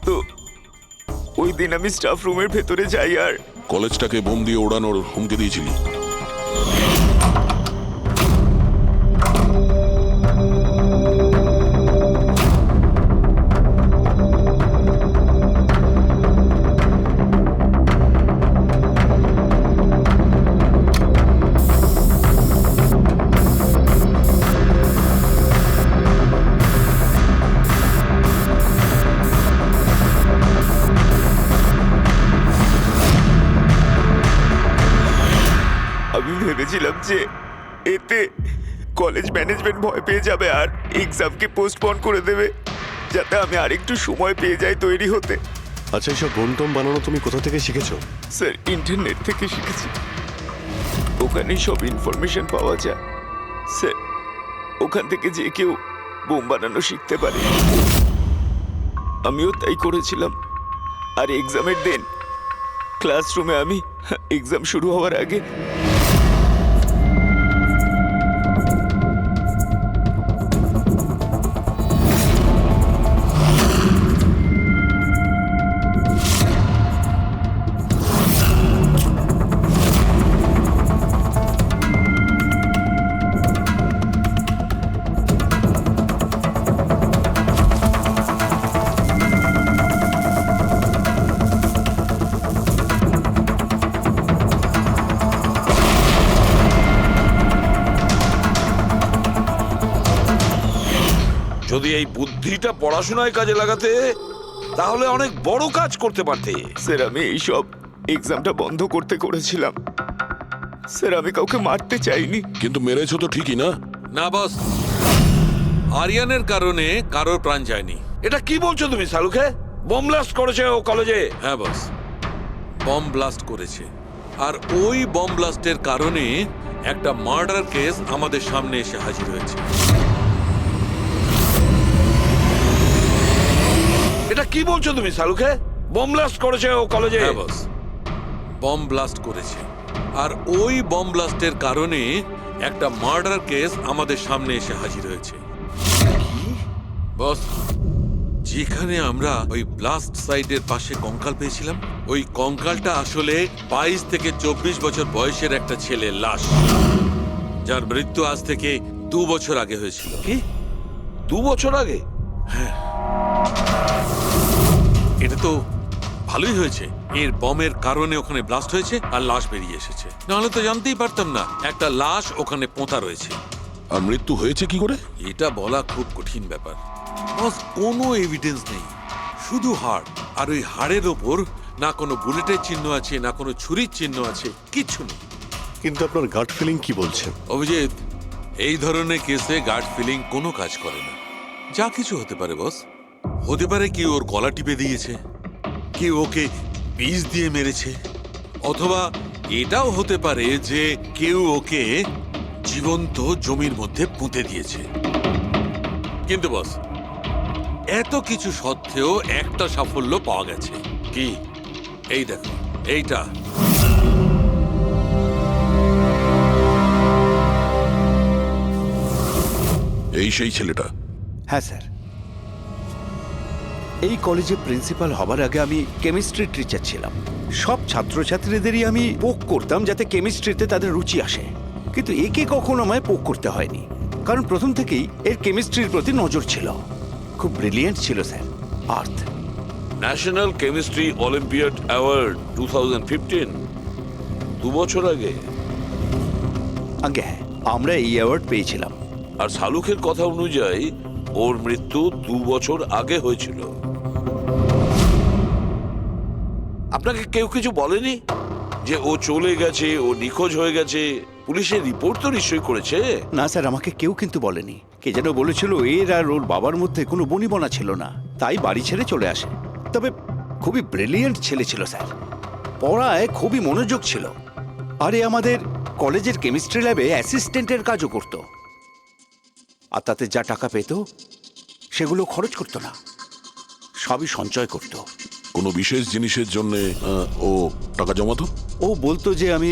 তো ওই দিন আমি স্টাফ রুমের ভেতরে যাই আর কলেজটাকে বোম দিয়ে ওড়ানোর হুমকি দিয়েছিলি? আমি ভেবেছিলাম যে এতে কলেজ ম্যানেজমেন্ট ভয় পেয়ে যাবে আর এক্সামকে পোস্টপোন করে দেবে, যাতে আমি আরেকটু সময় পেয়ে যাই তৈরি হতে। আচ্ছা, এইসব বোম টোম বানানো তুমি কোথা থেকে শিখেছো? স্যার ইন্টারনেট থেকে শিখেছি, ওখানেই সব ইনফরমেশন পাওয়া যায়। স্যার ওখান থেকে যে কেউ বোম বানানো শিখতে পারে, আমিও তাই করেছিলাম। আর এক্সামের দিন ক্লাসরুমে আমি এক্সাম শুরু হওয়ার আগে যদি এই বুদ্ধিটা পড়াশোনায় কাজে লাগাতে, তাহলে অনেক বড় কাজ করতে পারতে। স্যার আমি এইসব এক্সামটা বন্ধ করতে করেছিলাম। স্যার আমি কাউকে মারতে চাইনি। কিন্তু মেরেছো তো ঠিকই না? না বস, আরিয়ানের কারণে কারোর প্রাণ যায়নি। এটা কি বলছো তুমি শালুকে? বোম ব্লাস্ট করেছে ও কলেজে? হ্যাঁ বস, বম ব্লাস্ট করেছে। আর ওই বম ব্লাস্টের কারণে একটা মার্ডার কেস আমাদের সামনে এসে হাজির হয়েছে। এটা কি বলছো তুমি শালুকে? বোম ব্লাস্ট করেছে ও কলেজে? হ্যাঁ বস, বম ব্লাস্ট করেছে। আর ওই বম ব্লাস্টের কারণে একটা মার্ডার কেস আমাদের সামনে এসে হাজির হয়েছে। বস, যেখানে আমরা ওই ব্লাস্ট সাইটের পাশে কঙ্কাল পেয়েছিলাম, ওই কঙ্কালটা আসলে 22 থেকে 24 বছর বয়সের একটা ছেলের লাশ, যার মৃত্যু আজ থেকে 2 বছর আগে হয়েছিল। কি 2 বছর আগে? হ্যাঁ, এটা তো ভালোই হয়েছে। এর বমের কারণে ওখানে ব্লাস্ট হয়েছে আর লাশ বেরিয়ে এসেছে, নাহলে তো জানতেই পারতাম না একটা লাশ ওখানে পোঁতা রয়েছে। আর মৃত্যু হয়েছে কি করে? এটা বলা খুব কঠিন ব্যাপার বস। কোনো এভিডেন্স নেই, শুধু হাড়। আর ওই হাড়ের ওপর না কোনো বুলেটের চিহ্ন আছে, না কোনো ছুরির চিহ্ন আছে, কিচ্ছু নেই। কিন্তু আপনার গাট ফিলিং কি বলছেন? অভিজিৎ, এই ধরনের কেসে গাট ফিলিং কোনো কাজ করে না। যা কিছু হতে পারে বস। হতে পারে কি ওর গলা টিপে দিয়েছে, কেউ ওকে বিষ দিয়ে মেরেছে, অথবা এটাও হতে পারে যে কেউ ওকে জীবন্ত জমির মধ্যে পুঁতে দিয়েছে। কিন্তু বস, এত কিছু সত্ত্বেও একটা সাফল্য পাওয়া গেছে। কি? এই দেখো, এইটা। এই সেই ছেলেটা? হ্যাঁ স্যার, এই কলেজে প্রিন্সিপাল হবার আগে আমি কেমিস্ট্রির টিচার ছিলাম। সব ছাত্রছাত্রীদেরই আমি পোক করতাম যাতে কেমিস্ট্রিতে তাদের রুচি আসে, কিন্তু একে কখনো আমায় পোক করতে হয়নি, কারণ প্রথম থেকেই এর কেমিস্ট্রির প্রতি নজর ছিল। খুব ব্রিলিয়েন্ট ছিল স্যার। আর্থ। ন্যাশনাল কেমিস্ট্রি অলিম্পিয়াড অ্যাওয়ার্ড 2015, 2 বছর আগে। আগে হ্যাঁ, আমরা এই অ্যাওয়ার্ড পেয়েছিলাম। আর শালুখের কথা অনুযায়ী ওর মৃত্যু 2 বছর আগে হয়েছিল। আপনাকে কেউ কিছু বলেনি যে ও চলে গেছে, ও নিখোঁজ হয়ে গেছে? পুলিশের রিপোর্ট তো নিশ্চয়ই করেছে। না স্যার, আমাকে কেউ কিন্তু বলেনি। কে যেন বলেছিল এর আর ওর বাবার মধ্যে কোনো বনিবনা ছিল না, তাই বাড়ি ছেড়ে চলে আসে। তবে খুবই ব্রিলিয়েন্ট ছেলে ছিল স্যার, পড়ায় খুবই মনোযোগ ছিল। আরে আমাদের কলেজের কেমিস্ট্রি ল্যাবে অ্যাসিস্ট্যান্টের কাজও করত। আর তাতে যা টাকা পেত সেগুলো খরচ করতো না, সবই সঞ্চয় করত। কোনো বিশেষ জিনিসের জন্য ও টাকা জমাতো? ও বলতো যে আমি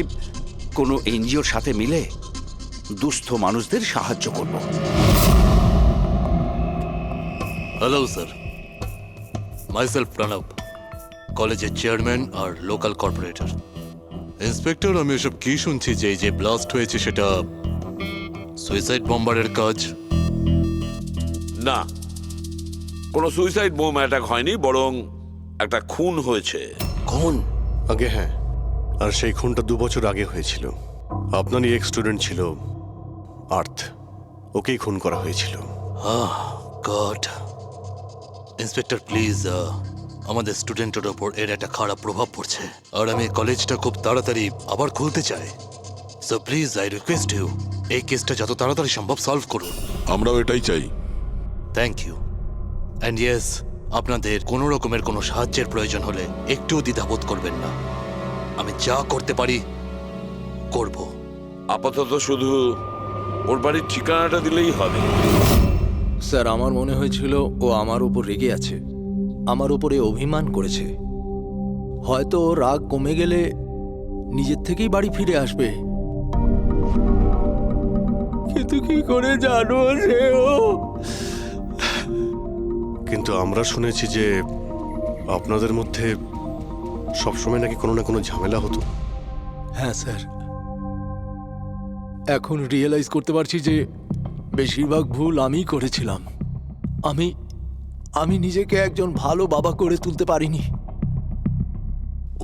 কোনো এনজিওর সাথে মিলে দুস্থ মানুষদের সাহায্য করব। হ্যালো স্যার, মাইসেলফ প্রণব, কলেজের চেয়ারম্যান আর লোকাল কর্পোরেটর। ইন্সপেক্টর, আমি এসব কি শুনছি যে এই যে ব্লাস্ট হয়েছে সেটা সুইসাইড বম্বারের কাজ? না, কোনো সুইসাইড বোম অ্যাটাক হয়নি, বরং একটা খুন হয়েছে। খুন? আগে হ্যাঁ, আর সেই খুনটা 2 বছর আগে হয়েছিল। আপনারই এক স্টুডেন্ট ছিল আর্থ, ওকেই খুন করা হয়েছিল। গড। ইন্সপেক্টর প্লিজ, আমাদের স্টুডেন্টের ওপর এর একটা খারাপ প্রভাব পড়ছে, আর আমি কলেজটা খুব তাড়াতাড়ি আবার খুলতে চাই। So please I request you, এই কেসটা যত তাড়াতাড়ি সম্ভব সলভ করুন। আমরাও এটাই চাই। Thank you. অ্যান্ড ইয়েস, আপনাদের কোনো রকমের কোনো সাহায্যের প্রয়োজন হলে একটুও দ্বিধাবোধ করবেন না, আমি যা করতে পারি করব। আপাতত শুধু ওর বাড়ির ঠিকানাটা দিলেই হবে। স্যার, আমার মনে হয়েছিল ও আমার উপর রেগে আছে, আমার উপরে অভিমান করেছে। হয়তো ওর রাগ কমে গেলে নিজের থেকেই বাড়ি ফিরে আসবে। কিন্তু কি করে জানো যে ও? কিন্তু আমরা শুনেছি যে আপনাদের মধ্যে সবসময় নাকি কোনো না কোনো ঝামেলা হতো। হ্যাঁ স্যার, এখন রিয়েলাইজ করতে পারছি যে বেশিরভাগ ভুল আমিই করেছিলাম। আমি নিজেকে একজন ভালো বাবা করে তুলতে পারিনি।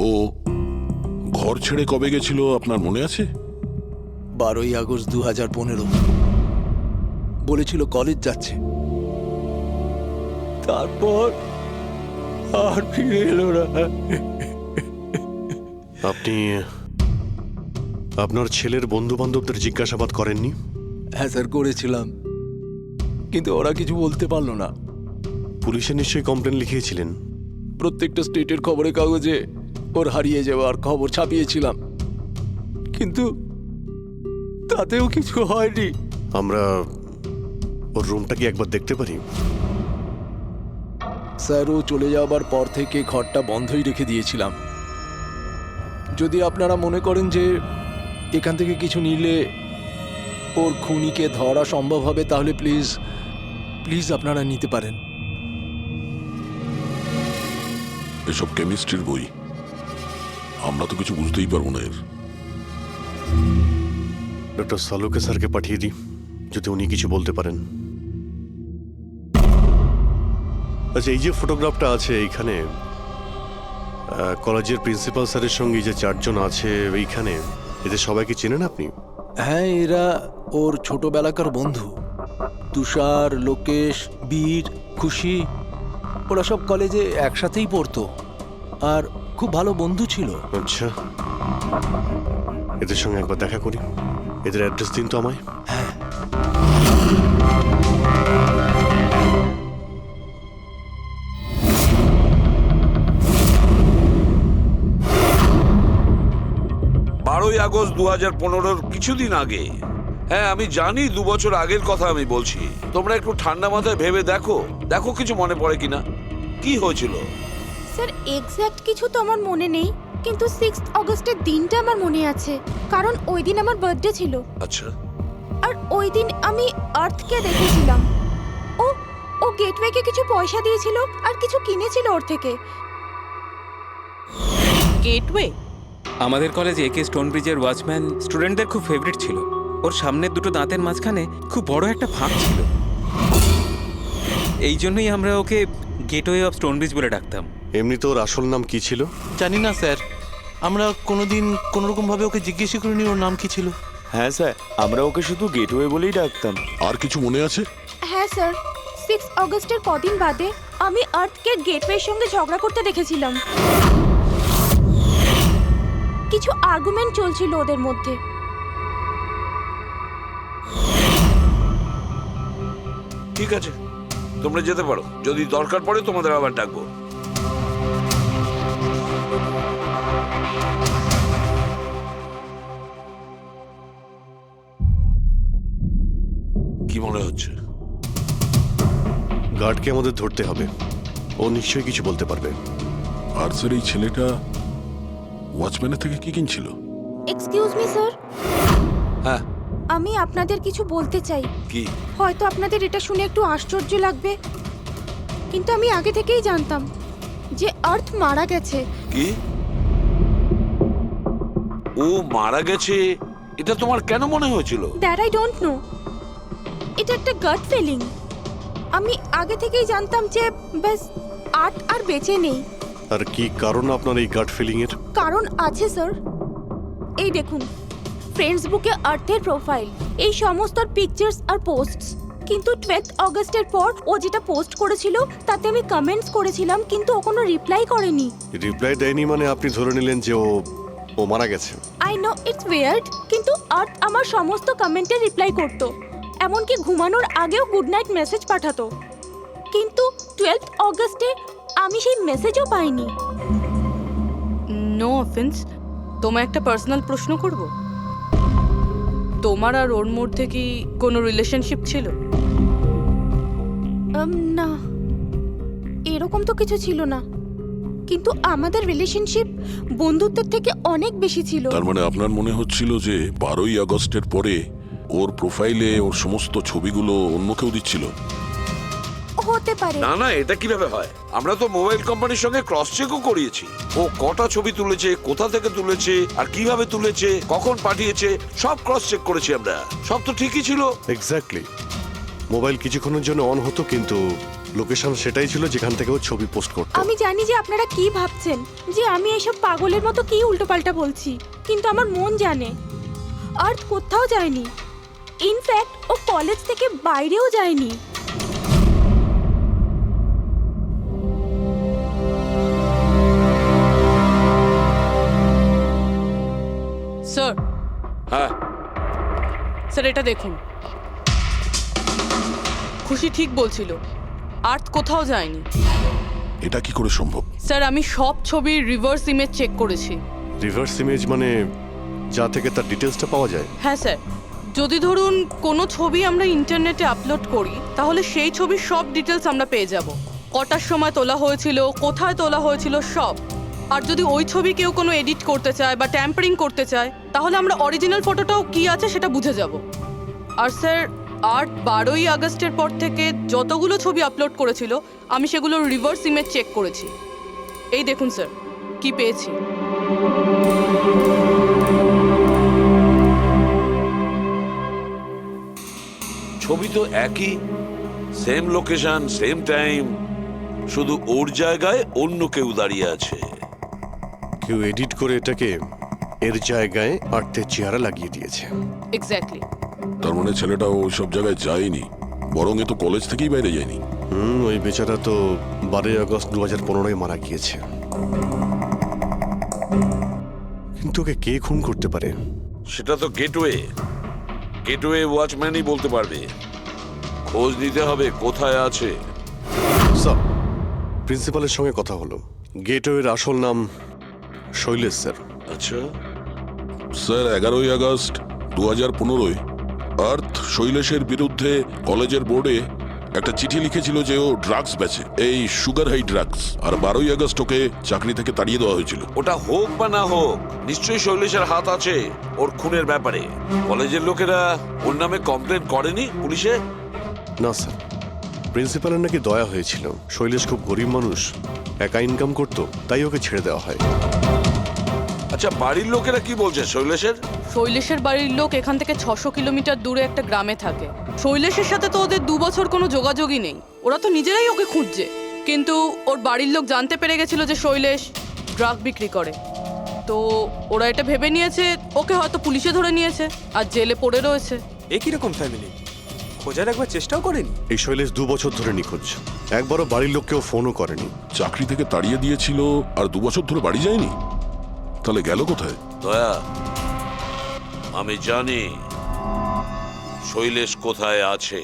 ও ঘর ছেড়ে কবে গেছিল আপনার মনে আছে? 12ই আগস্ট 2015। বলেছিল কলেজ যাচ্ছে, তারপর আর ফিরে এলো না। আপনি আপনার ছেলের বন্ধু বান্ধবদের জিজ্ঞাসাবাদ করেননি? হ্যাঁ স্যার, করেছিলাম, কিন্তু ওরা কিছু বলতে পারলো না। পুলিশে নিশ্চয়ই কমপ্লেন লিখিয়েছিলেন? প্রত্যেকটা স্টেটের খবরের কাগজে ওর হারিয়ে যাওয়ার খবর ছাপিয়েছিলাম, কিন্তু তাতেও কিছু হয়নি। আমরা ওর রুমটা কি একবার দেখতে পারি? স্যার, ও চলে যাওয়ার পর থেকে ঘরটা বন্ধই রেখে দিয়েছিলাম। যদি আপনারা মনে করেন যে এখান থেকে কিছু নিলে ওর খুনিকে ধরা সম্ভব হবে, তাহলে প্লিজ প্লিজ আপনারা নিতে পারেন। এসব কেমিস্ট্রির বই, আমরা তো কিছু বুঝতেই পারবো না এর। ডক্টর সালুকে স্যারকে পাঠিয়ে দিই, যদি উনি কিছু বলতে পারেন। আচ্ছা, এই যে ফটোগ্রাফটা আছে এইখানে, কলেজের প্রিন্সিপাল স্যারের সঙ্গে যে 4 জন আছে এইখানে, এদের সবাইকে চেনেন আপনি? হ্যাঁ, এরা ওর ছোটবেলাকার বন্ধু। তুষার, লোকেশ, বীর, খুশি, ওরা সব কলেজে একসাথেই পড়তো আর খুব ভালো বন্ধু ছিল। আচ্ছা, এদের সঙ্গে একবার দেখা করি। এদের অ্যাড্রেস দিন তো আমায়। হ্যাঁ। আগস্ট 2015 কিছুদিন আগে। হ্যাঁ, আমি জানি 2 বছর আগের কথা আমি বলছি। তোমরা একটু ঠান্ডা মাথায় ভেবে দেখো, দেখো কিছু মনে পড়ে কিনা, কি হয়েছিল। স্যার, এক্স্যাক্ট কিছু তো আমার মনে নেই, কিন্তু 6 আগস্টের দিনটা আমার মনে আছে, কারণ ওই দিন আমার বার্থডে ছিল। আচ্ছা। আর ওই দিন আমি আর্থকে দেখেছিলাম। ও গেটওয়েকে কিছু পয়সা দিয়েছিল আর কিছু কিনেছিল ওর থেকে। গেটওয়ে? আমাদের কলেজে একে স্টোন ব্রিজের ওয়াচম্যান স্টুডেন্টদের খুব ফেভারিট ছিল। ওর সামনের দুটো দাঁতের মাঝখানে খুব বড় একটা ফাঁক ছিল। এই জন্যই আমরা ওকে গেটওয়ে অফ স্টোনব্রিজ বলে ডাকতাম। এমনিতে ওর আসল নাম কি ছিল? জানি না স্যার, আমরা কোনোদিন কোনোরকমভাবে ওকে জিজ্ঞেসই করিনি ওর নাম কি ছিল। হ্যাঁ স্যার, আমরা ওকে শুধু গেটওয়ে বলেই ডাকতাম। আর কিছু মনে আছে? হ্যাঁ স্যার, 6 অগস্টের কদিন বাদে আমি আর্থকে গেটওয়ের সঙ্গে ঝগড়া করতে দেখেছিলাম। কিছু আর্গুমেন্ট চলছিল ওদের মধ্যে। ঠিক আছে, তোমরা যেতে পারো। যদি দরকার পড়ে তোমাদের আবার ডাকবো। কি মনে হচ্ছে? গার্ডকে আমাদের ধরতে হবে, ও নিশ্চয়ই কিছু বলতে পারবে। আর স্যার এই ছেলেটা ওয়াচম্যানের থেকে কি কিনছিল? এক্সকিউজ মি স্যার, হ্যাঁ, আমি আপনাদের কিছু বলতে চাই। কি? হয়তো আপনাদের এটা শুনে একটু আশ্চর্য লাগবে, কিন্তু আমি আগে থেকেই জানতাম যে আর্থ মারা গেছে। কি? ও মারা গেছে এটা তোমার কেন মনে হয়েছিল? দ্যাট আই ডোন্ট নো, এটা একটা গাট ফিলিং। আমি আগে থেকেই জানতাম যে ব্যাস আর্থ আর বেঁচে নেই। আর কি কারণ আপনার এই গাট ফিলিং এর? কারণ আছে স্যার, এই দেখুন ফেসবুকে আর্থের প্রোফাইল, এই সমস্ত পিকচার্স আর পোস্টস। কিন্তু 12 অগস্টের পর ও যেটা পোস্ট করেছিল তাতে আমি কমেন্টস করেছিলাম, কিন্তু ও কোনো রিপ্লাই করেনি। রিপ্লাই দেয়নি মানে আপনি ধরে নিলেন যে ও মারা গেছে? আই নো ইটস উইয়ার্ড, কিন্তু আর্থ আমার সমস্ত কমেন্টে রিপ্লাই করতো, এমনকি ঘুমানোর আগেও গুড নাইট মেসেজ পাঠাতো। কিন্তু 12 অগস্টে আমি সেই মেসেজও পাইনি। নো অফেন্স, তোমায় একটা পার্সোনাল প্রশ্ন করব। তোমার আর ওর মধ্যে কি কোনো রিলেশনশিপ ছিল? না, এরকম তো কিছু ছিল না, কিন্তু আমাদের রিলেশনশিপ বন্ধুত্বের থেকে অনেক বেশি ছিল। তার মানে আপনার মনে হচ্ছিল যে 12ই আগস্টের পরে ওর প্রোফাইলে ওর সমস্ত ছবিগুলো অন্য কেউ দিচ্ছিল? হতে পারে। না না, এটা কিভাবে হয়? আমরা তো মোবাইল কোম্পানির সঙ্গে ক্রস চেকও করিয়েছি। ও কটা ছবি তুলেছে, কোথা থেকে তুলেছে, আর কিভাবে তুলেছে, কখন পাঠিয়েছে, সব ক্রস চেক করেছি আমরা। সব তো ঠিকই ছিল। এক্স্যাক্টলি, মোবাইল কিছুক্ষণের জন্য অন হতো, কিন্তু লোকেশন সেটাই ছিল যেখান থেকে ও ছবি পোস্ট করতো। আমি জানি যে আপনারা কি ভাবছেন, যে আমি এসব পাগলের মতো কি উল্টোপাল্টা বলছি, কিন্তু আমার মন জানে আর্থ কোথাও যায়নি। ইনফ্যাক্ট ও কলেজ থেকে বাইরেও যায়নি। স্যার, হ্যাঁ স্যার এটা দেখুন, খুশি ঠিক বলছিল, আর্থ কোথাও যায়নি। এটা কি করে সম্ভব? স্যার আমি সব ছবির রিভার্স ইমেজ চেক করেছি। রিভার্স ইমেজ মানে যা থেকে তার ডিটেলসটা পাওয়া যায়? হ্যাঁ স্যার, যদি ধরুন কোনো ছবি আমরা ইন্টারনেটে আপলোড করি, তাহলে সেই ছবির সব ডিটেলস আমরা পেয়ে যাব। কটার সময় তোলা হয়েছিল, কোথায় তোলা হয়েছিল, সব। আর যদি ওই ছবি কেউ কোনো এডিট করতে চায় বা ট্যাম্পারিং করতে চায়, তাহলে আমরা অরিজিনাল ফটোটাও কি আছে সেটা বুঝে যাব। আর স্যার আর্ট 12ই আগস্টের পর থেকে যতগুলো ছবি আপলোড করেছিল, আমি সেগুলোর রিভার্স ইমেজ চেক করেছি। এই দেখুন স্যার কি পেয়েছি। ছবি তো একই, সেম লোকেশন, সেম টাইম, শুধু ওর জায়গায় অন্য কেউ দাঁড়িয়ে আছে। কেউ এডিট করে এটাকে এর জায়গায় আর্থের চেহারা লাগিয়ে দিয়েছে। এক্স্যাক্টলি। তার মানে ছেলেটা ওই সব জায়গায় যায়নি, বরং এ তো কলেজ থেকেই বাইরে যায়নি। ওই বেচারা তো 12ই আগস্ট 2015 মারা গিয়েছে। কিন্তু ওকে কে খুন করতে পারে? সেটা তো গেটওয়ে ওয়াচম্যানই বলতে পারবে। খোঁজ নিতে হবে কোথায় আছে। স্যার, প্রিন্সিপালের সঙ্গে কথা হলো, গেটওয়ের আসল নাম শৈলেশ স্যার। আচ্ছা স্যার, 11ই আগস্ট 2015 আর্থ শৈলেশের বিরুদ্ধে কলেজের বোর্ডে একটা চিঠি লিখেছিল যে ও ড্রাগস বেচে, এই সুগার হাই ড্রাগস। আর 12ই আগস্ট ওকে চাকরি থেকে তাড়িয়ে দেওয়া হয়েছিল। ওটা হোক বা না হোক, নিশ্চয়ই শৈলেশের হাত আছে ওর খুনের ব্যাপারে। কলেজের লোকেরা ওর নামে কমপ্লেন করেনি পুলিশে? না স্যার, প্রিন্সিপালের নাকি দয়া হয়েছিল। শৈলেশ খুব গরিব মানুষ, একা ইনকাম করতো, তাই ওকে ছেড়ে দেওয়া হয়। আচ্ছা, বাড়ির লোকেরা কি বলছে শৈলেশের? শৈলেশের বাড়ির লোক এখান থেকে 600 কিলোমিটার দূরে একটা গ্রামে থাকে। শৈলেশের সাথে তো ওদের 2 বছর কোনো যোগাযোগই নেই। ওরা তো নিজেরাই ওকে খুঁজছে, কিন্তু ওর বাড়ির লোক জানতে পেরে গেছিল যে শৈলেশ ড্রাগ বিক্রি করে। তো ওরা এটা ভেবে নিয়েছে ওকে হয়তো পুলিশে ধরে নিয়েছে আর জেলে পড়ে রয়েছে। এ কিরকম ফ্যামিলি? খোঁজার একবার চেষ্টাও করেনি? এই শৈলেশ 2 বছর ধরে নিখোঁজ, একবারও বাড়ির লোককেও ফোনও করেনি। চাকরি থেকে তাড়িয়ে দিয়েছিল আর 2 বছর ধরে বাড়ি যায়নি, তাহলে গেল কোথায়? দয়া, আমি জানি শৈলেশ কোথায় আছে।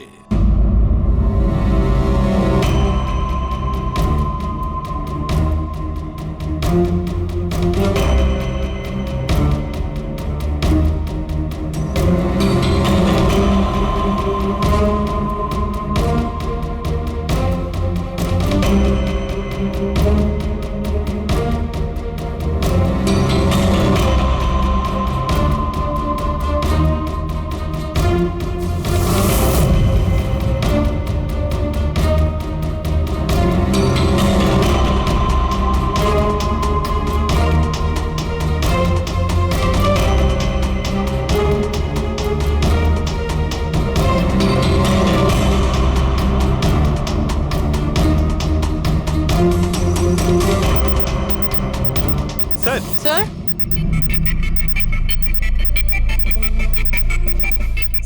স্যার, স্যার,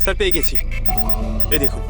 স্যার পেয়ে গেছি। এই দেখুন।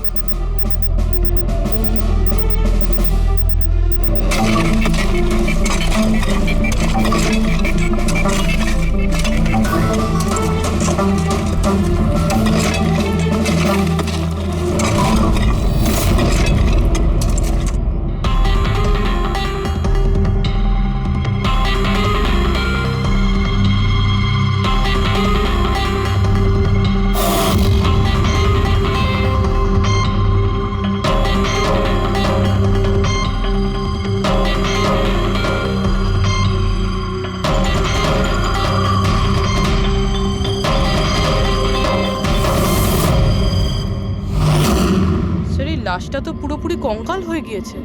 স্যার এই লাশটা তো পুরোপুরি কঙ্কাল হয়ে গিয়েছে,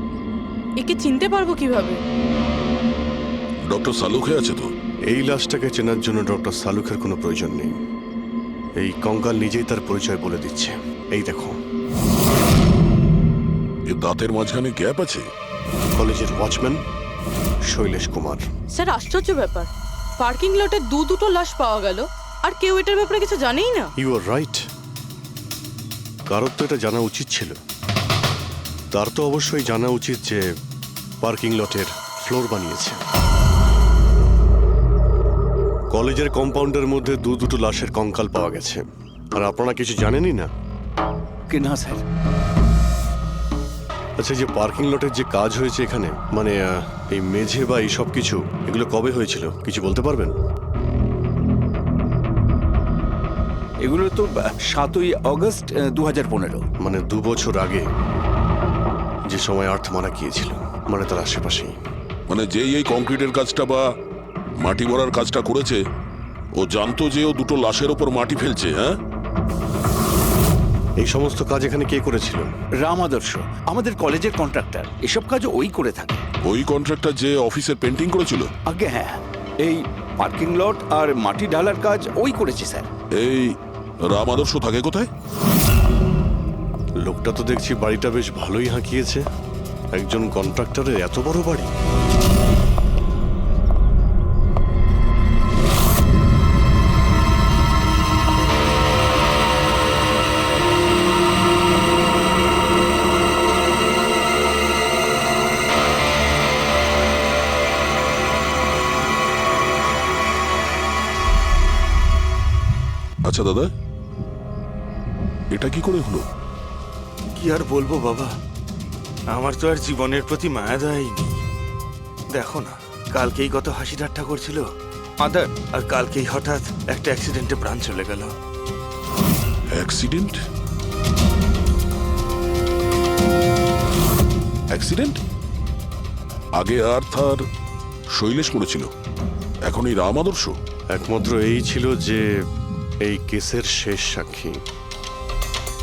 একে চিনতে পারবো কিভাবে? ডক্টর সালুখে আছে তো? এই লাশটাকে চেনার জন্য ডক্টর সালুখের কোনো প্রয়োজন নেই। এই কঙ্কাল নিজেই তার পরিচয় বলে দিচ্ছে। এই দেখো, এ দাঁতের মাঝখানে গ্যাপ আছে। কলেজের ওয়াচম্যান শৈলেশ কুমার। স্যার আশ্চর্য ব্যাপার, পার্কিং লটে দুটো লাশ পাওয়া গেল আর কেউ এটার ব্যাপারে কিছু জানেই না। You are right. কারোর তো এটা জানা উচিত ছিল। তার তো অবশ্যই জানা উচিত যে পার্কিং লটের ফ্লোর বানিয়েছে। কলেজের কম্পাউন্ডের মধ্যে দুটো লাশের কঙ্কাল পাওয়া গেছে, আর আপনারা কিছু জানেনই না। কি না স্যার? আচ্ছা, যে পার্কিং লটের যে কাজ হয়েছে এখানে, মানে এই মেঝে বা এই সব কিছু, এগুলো কবে হয়েছিল কিছু বলতে পারবেন? এগুলো তো 7ই অগস্ট 2015। মানে 2 বছর আগে, যে সময় আর্থ মারা গিয়েছিল, মানে তার আশেপাশেই। মানে যেই এই কংক্রিটের কাজটা বা মাটি ভরার কাজটা করেছে, ও জানতো যে ও 2 লাশের ওপর মাটি ফেলছে। হ্যাঁ, এই সমস্ত কাজ এখানে কে করেছিল? রাম আদর্শ, আমাদের কলেজের কন্ট্রাক্টর। এসব কাজ ওই করে থাকে। ওই কন্ট্রাক্টর যে অফিসের পেন্টিং করেছিল? আগে হ্যাঁ, এই পার্কিং লট আর মাটি ঢালার কাজ ওই করেছে স্যার। এই রাম আদর্শ থাকে কোথায়? লোকটা তো দেখছি বাড়িটা বেশ ভালোই হাঁকিয়েছে। একজন কন্ট্রাক্টরের এত বড় বাড়ি। আচ্ছা দাদা, এটা কি করে হলো? কি আর বলবো বাবা, আমার তো আর জীবনের প্রতি মায়া দয়াই নেই। দেখো না, কালকেই কত হাসি ঠাট্টা করছিল আদার, আর কালকেই হঠাৎ একটা অ্যাক্সিডেন্টে প্রাণ চলে গেল। অ্যাক্সিডেন্ট? অ্যাক্সিডেন্ট? আগে আর্থ আর শৈলেশ করেছিল, এখন এই রাম আদর্শ। একমাত্র এই ছিল যে এই কেসের শেষ সাক্ষী।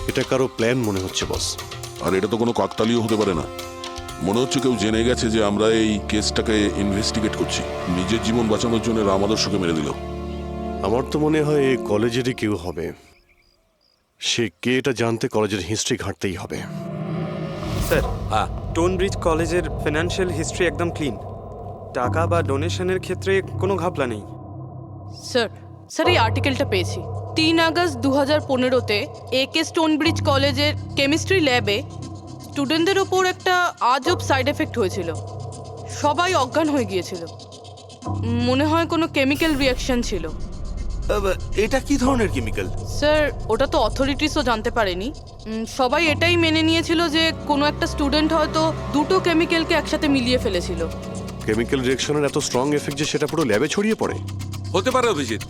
এটা কারো প্ল্যান মনে হচ্ছে বস। আর এটা তো কোনো কাকতালীয় হতে পারে না। মনে হচ্ছে কেউ জেনে গেছে যে আমরা এই কেসটাকে ইনভেস্টিগেট করছি, নিজের জীবন বাঁচানোর জন্য রাম আদর্শকে মেরে দিল। আমার তো মনে হয় এই কলেজেরই কেউ হবে। সে কে এটা জানতে কলেজের হিস্ট্রি ঘাঁটতেই হবে। স্যার হ্যাঁ টোনব্রিজ কলেজের ফিনান্সিয়াল হিস্ট্রি একদম ক্লিন। টাকা বা ডোনেশনের ক্ষেত্রে কোনো ঘাপলা নেই। স্যার স্যার এই আর্টিকেলটা পেয়েছি। 3 আগস্ট 2015-তে AK স্টোনব্রিজ কলেজের কেমিস্ট্রি ল্যাবে স্টুডেন্টদের ওপর একটা আজব সাইড এফেক্ট হয়েছিল। সবাই অজ্ঞান হয়ে গিয়েছিল। মনে হয় কোনো কেমিক্যাল রিয়াকশন ছিল। এটা কি ধরনের কেমিক্যাল? স্যার ওটা তো অথরিটিসও জানতে পারেনি। সবাই এটাই মেনে নিয়েছিল যে কোনো একটা স্টুডেন্ট হয়তো দুটো কেমিক্যালকে একসাথে মিলিয়ে ফেলেছিল। কেমিক্যাল রিয়াকশনের এত স্ট্রং এফেক্ট যে সেটা পুরো ল্যাবে ছড়িয়ে পড়ে। হতে পারে অভিজিৎ,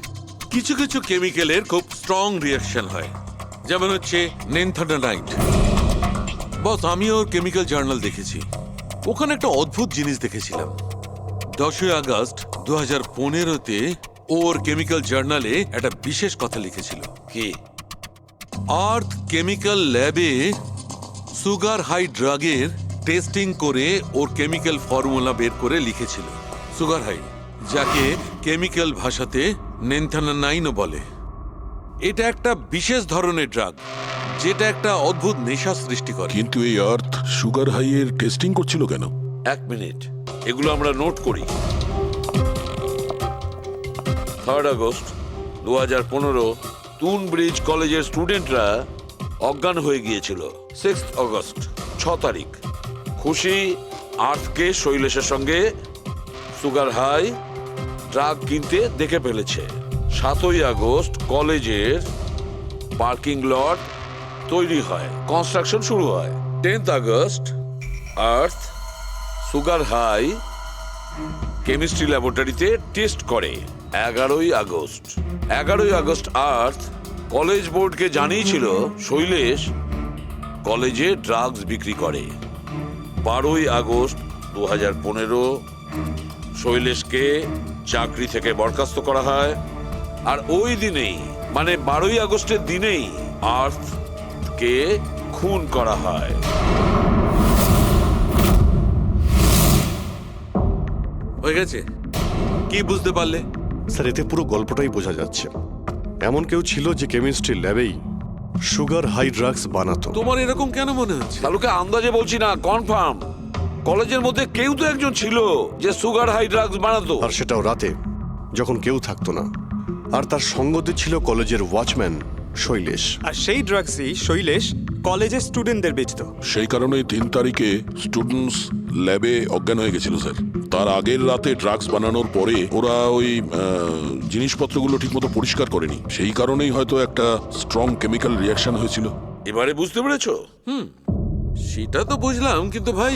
কিছু কিছু কেমিক্যালের খুব স্ট্রং রিয়াকশন হয়, যেমন হচ্ছে নেনথানাইট। বস, আমি ওর কেমিক্যাল জার্নাল দেখেছি, ওখানে একটা অদ্ভুত জিনিস দেখেছিলাম। 10 আগস্ট 2015-তে ওর কেমিক্যাল জার্নালে একটা বিশেষ কথা লিখেছিল। কি? আর্থ কেমিক্যাল ল্যাবে সুগার হাই ড্রাগের টেস্টিং করে ওর কেমিক্যাল ফর্মুলা বের করে লিখেছিল সুগার হাই, যাকে কেমিক্যাল ভাষাতে নেনথানাইনও বলে। এটা একটা বিশেষ ধরনের ড্রাগ যেটা একটা অদ্ভুত নেশা সৃষ্টি করে। কিন্তু এই আর্থ সুগার হাইয়ের টেস্টিং করছিল কেন? 1 মিনিট, এগুলো আমরা নোট করি। 3 আগস্ট 2015 টুনব্রিজ কলেজের স্টুডেন্টরা অজ্ঞান হয়ে গিয়েছিল। 6 আগস্ট 6 তারিখ খুশি আর্থকে শৈলেশের সঙ্গে সুগার হাই ড্রাগ কিনতে দেখে ফেলেছে। 7 আগস্ট কলেজের পার্কিং লট তৈরি হয়, কনস্ট্রাকশন শুরু হয়। 10 আগস্ট আর্থ সুগার হাই কেমিস্ট্রি ল্যাবরেটরিতে টেস্ট করে। 11 আগস্ট আর্থ কলেজ বোর্ডকে জানিয়েছিল শৈলেশ কলেজে ড্রাগস বিক্রি করে। 12 আগস্ট 2015 শৈলেশকে চাকরি থেকে বরখাস্ত করা হয়। আর ওই দিনেই, মানে 12 আগস্টের দিনেই আর্থকে খুন করা হয়। হয়ে গেছে? কি বুঝতে পারলে? স্যার এতে পুরো গল্পটাই বোঝা যাচ্ছে। এমন কেউ ছিল যে কেমিস্ট্রি ল্যাবেই সুগার হাই ড্রাগস বানাতো। তোমার এরকম কেন মনে হচ্ছে? তাহলে আন্দাজে বলছি না, কনফার্ম কলেজের মধ্যে কেউ তো একজন ছিল যে সুগার হাই ড্রাগস বানাতো। আর সেটাও রাতে, যখন কেউ থাকতো না। আর তার সঙ্গতে ছিল কলেজের ওয়াচম্যান শৈলেশ। আর সেই ড্রাগসই শৈলেশ কলেজের স্টুডেন্টদের বেচতো। সেই কারণে 3 তারিখে স্টুডেন্টস ল্যাবে অজ্ঞান হয়ে গেছিল স্যার। তার আগের রাতে ড্রাগস বানানোর পরে ওরা ওই জিনিসপত্রগুলো ঠিকমতো পরিষ্কার করেনি, সেই কারণেই হয়তো একটা স্ট্রং কেমিক্যাল রিয়াকশন হয়েছিল। এবারে বুঝতে পেরেছো? সেটা তো বুঝলাম, কিন্তু ভাই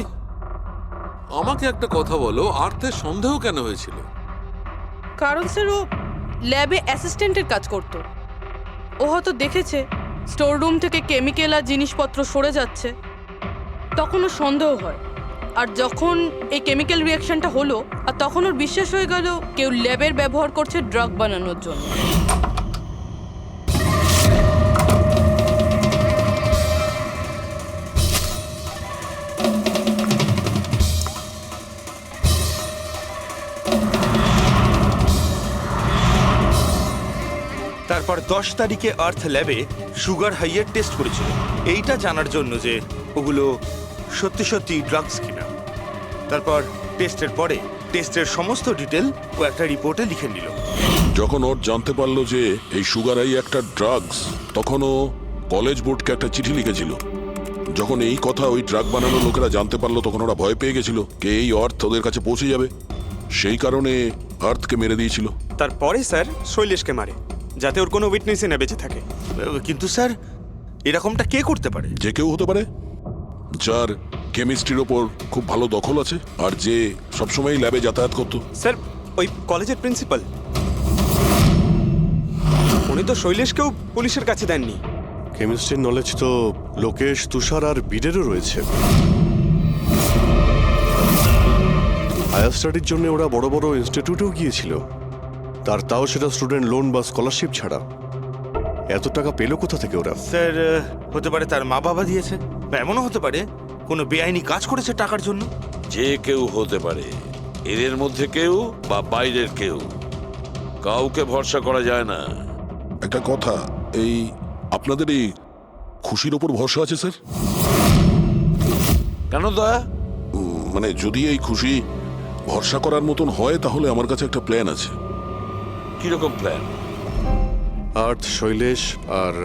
আমাকে একটা কথা বলো, আর্থের সন্দেহ কেন হয়েছিল? কারণ স্যার ও ল্যাবে অ্যাসিস্ট্যান্টের কাজ করত। ও হয়তো দেখেছে স্টোর রুম থেকে কেমিক্যাল আর জিনিসপত্র সরে যাচ্ছে, তখন ওর সন্দেহ হয়। আর যখন এই কেমিক্যাল রিয়াকশনটা হলো, আর তখন ওর বিশ্বাস হয়ে গেল কেউ ল্যাবের ব্যবহার করছে ড্রাগ বানানোর জন্য। তারপর 10 তারিখে আর্থ ল্যাবে সুগার হাইয়ের টেস্ট করেছিল, এইটা জানার জন্য যে ওগুলো সত্যি সত্যি ড্রাগস কিনা। তারপর টেস্টের পরে টেস্টের সমস্ত ডিটেল ও একটা রিপোর্টে লিখে নিল। যখন ওর জানতে পারলো যে এই সুগার হাই একটা ড্রাগস, তখন ও কলেজ বোর্ডকে একটা চিঠি লিখেছিল। যখন এই কথা ওই ড্রাগ বানানোর লোকেরা জানতে পারলো, তখন ওরা ভয় পেয়ে গেছিল কে এই আর্থ ওদের কাছে পৌঁছে যাবে, সেই কারণে আর্থকে মেরে দিয়েছিল। তারপরে স্যার শৈলেশকে মারে, যাতে ওর কোনো উইটনেসই না বেঁচে থাকে। কিন্তু স্যার এরকমটা কে করতে পারে? যে কেউ হতে পারে, যার কেমিস্ট্রির ওপর খুব ভালো দখল আছে আর যে সবসময় ল্যাবে যাতায়াত করতো। স্যার ওই কলেজের প্রিন্সিপাল, উনি তো শৈলেশকেও পুলিশের কাছে দেননি। কেমিস্ট্রির নলেজ তো লোকেশ, তুষার আর বীরেরও রয়েছে। হায়ার স্টাডির জন্য ওরা বড় বড় ইনস্টিটিউটেও গিয়েছিল, তাও সেটা স্টুডেন্ট লোন বা স্কলারশিপ ছাড়া। এত টাকা পেলো কোথা থেকে ওরা? স্যার হতে পারে তার মা বাবা দিয়েছে, বা এমনও হতে পারে কোনো বেআইনি কাজ করেছে টাকার জন্য। যে কেউ হতে পারে, এদের মধ্যে কেউ বা বাইরের কেউ, কাউকে ভরসা করা যায় না। একটা কথা, এই আপনাদের এই খুশির ওপর ভরসা আছে স্যার? কেন দয়া? মানে যদি এই খুশি ভরসা করার মতন হয় তাহলে আমার কাছে একটা প্ল্যান আছে। কিরকম প্ল্যান? আর্থ, শৈলেশ আর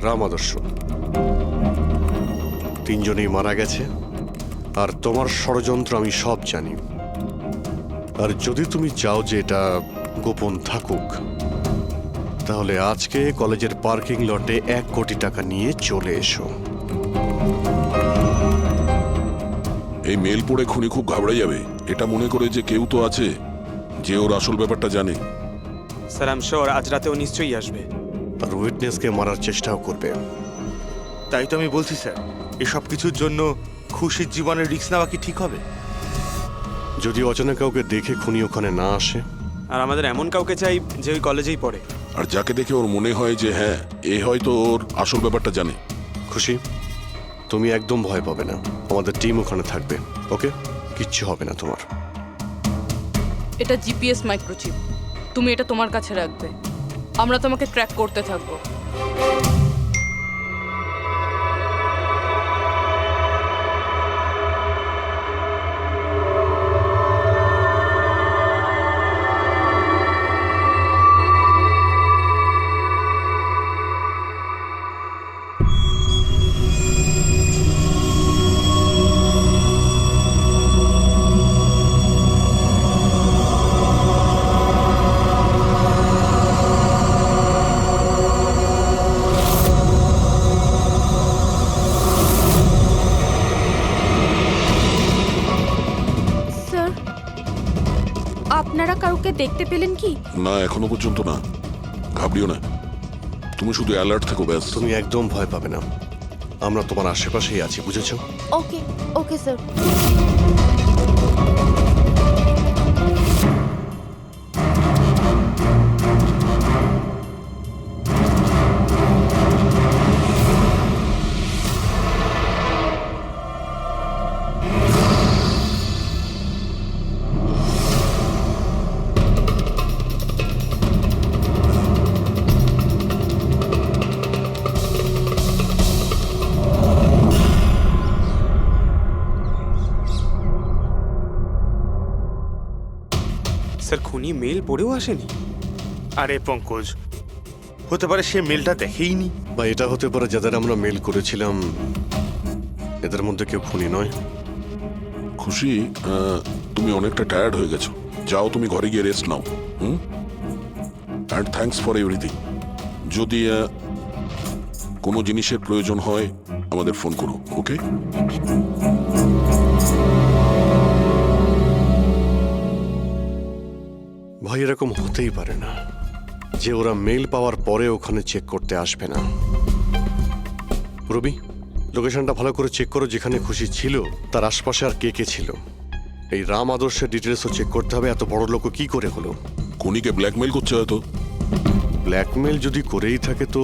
রাম আদর্শ তিনজনেই মারা গেছে, আর তোমার ষড়যন্ত্র আমি সব জানি। আর যদি তুমি চাও যে এটা গোপন থাকুক, তাহলে আজকে কলেজের পার্কিং লটে 1 কোটি টাকা নিয়ে চলে এসো। এই মেল পড়ে খুনি খুব ঘাবড়ে যাবে, এটা মনে করে যে কেউ তো আছে যে ওর আসল ব্যাপারটা জানে। স্যার আই এম শিওর আজ রাতে ও নিশ্চয়ই আসবে। আর উইটনেসকে মারার চেষ্টাও করবে। তাই তো আমি বলছি স্যার, এসব কিছুর জন্য খুশির জীবনের রিস্ক নেওয়া কি ঠিক হবে? যদি অচেনা কাউকে দেখে খুনি ওখানে না আসে। আর আমাদের এমন কাউকে চাই যে ওই কলেজেই পড়ে। আর যাকে দেখে ওর মনে হয় যে হ্যাঁ এ হয়তো ওর আসল ব্যাপারটা জানে। খুশি, তুমি একদম ভয় পাবে না, আমাদের টিম ওখানে থাকবে। ওকে, কিচ্ছু হবে না তোমার। এটা জিপিএস মাইক্রোচিপ, তুমি এটা তোমার কাছে রাখবে, আমরা তোমাকে ট্র্যাক করতে থাকবো। স্যার, আপনারা কাউকে দেখতে পেলেন কি? না, এখনো পর্যন্ত না। ঘাবড়িও না, তুমি শুধু অ্যালার্ট থেকো ব্যাস। তুমি একদম ভয় পাবে না, আমরা তোমার আশেপাশেই আছি, বুঝেছো? ওকে ওকে স্যার। স্যার খুনি মেল পড়েও আসেনি? আরে পঙ্কজ, হতে পারে সে মেলটা দেখেইনি। বা এটা হতে পারে যাদের আমরা মেল করেছিলাম এদের মধ্যে কেউ খুনি নয়। খুশি, তুমি অনেকটা টায়ার্ড হয়ে গেছো, যাও তুমি ঘরে গিয়ে rest now. And thanks for everything. যদি কোনো জিনিসের প্রয়োজন হয় আমাদের ফোন করো, ওকে? ভাই, এরকম হতেই পারে না যে ওরা মেল পাওয়ার পরে ওখানে চেক করতে আসবে না। রবি, লোকেশনটা ভালো করে চেক করো, যেখানে খুশি ছিল তার আশপাশে আর কে কে ছিল। এই রাম আদর্শের ডিটেলসও চেক করতে হবে, এত বড় লোক কি করে হলো। খুনিকে ব্ল্যাকমেল করছে হয়তো। ব্ল্যাকমেল যদি করেই থাকে তো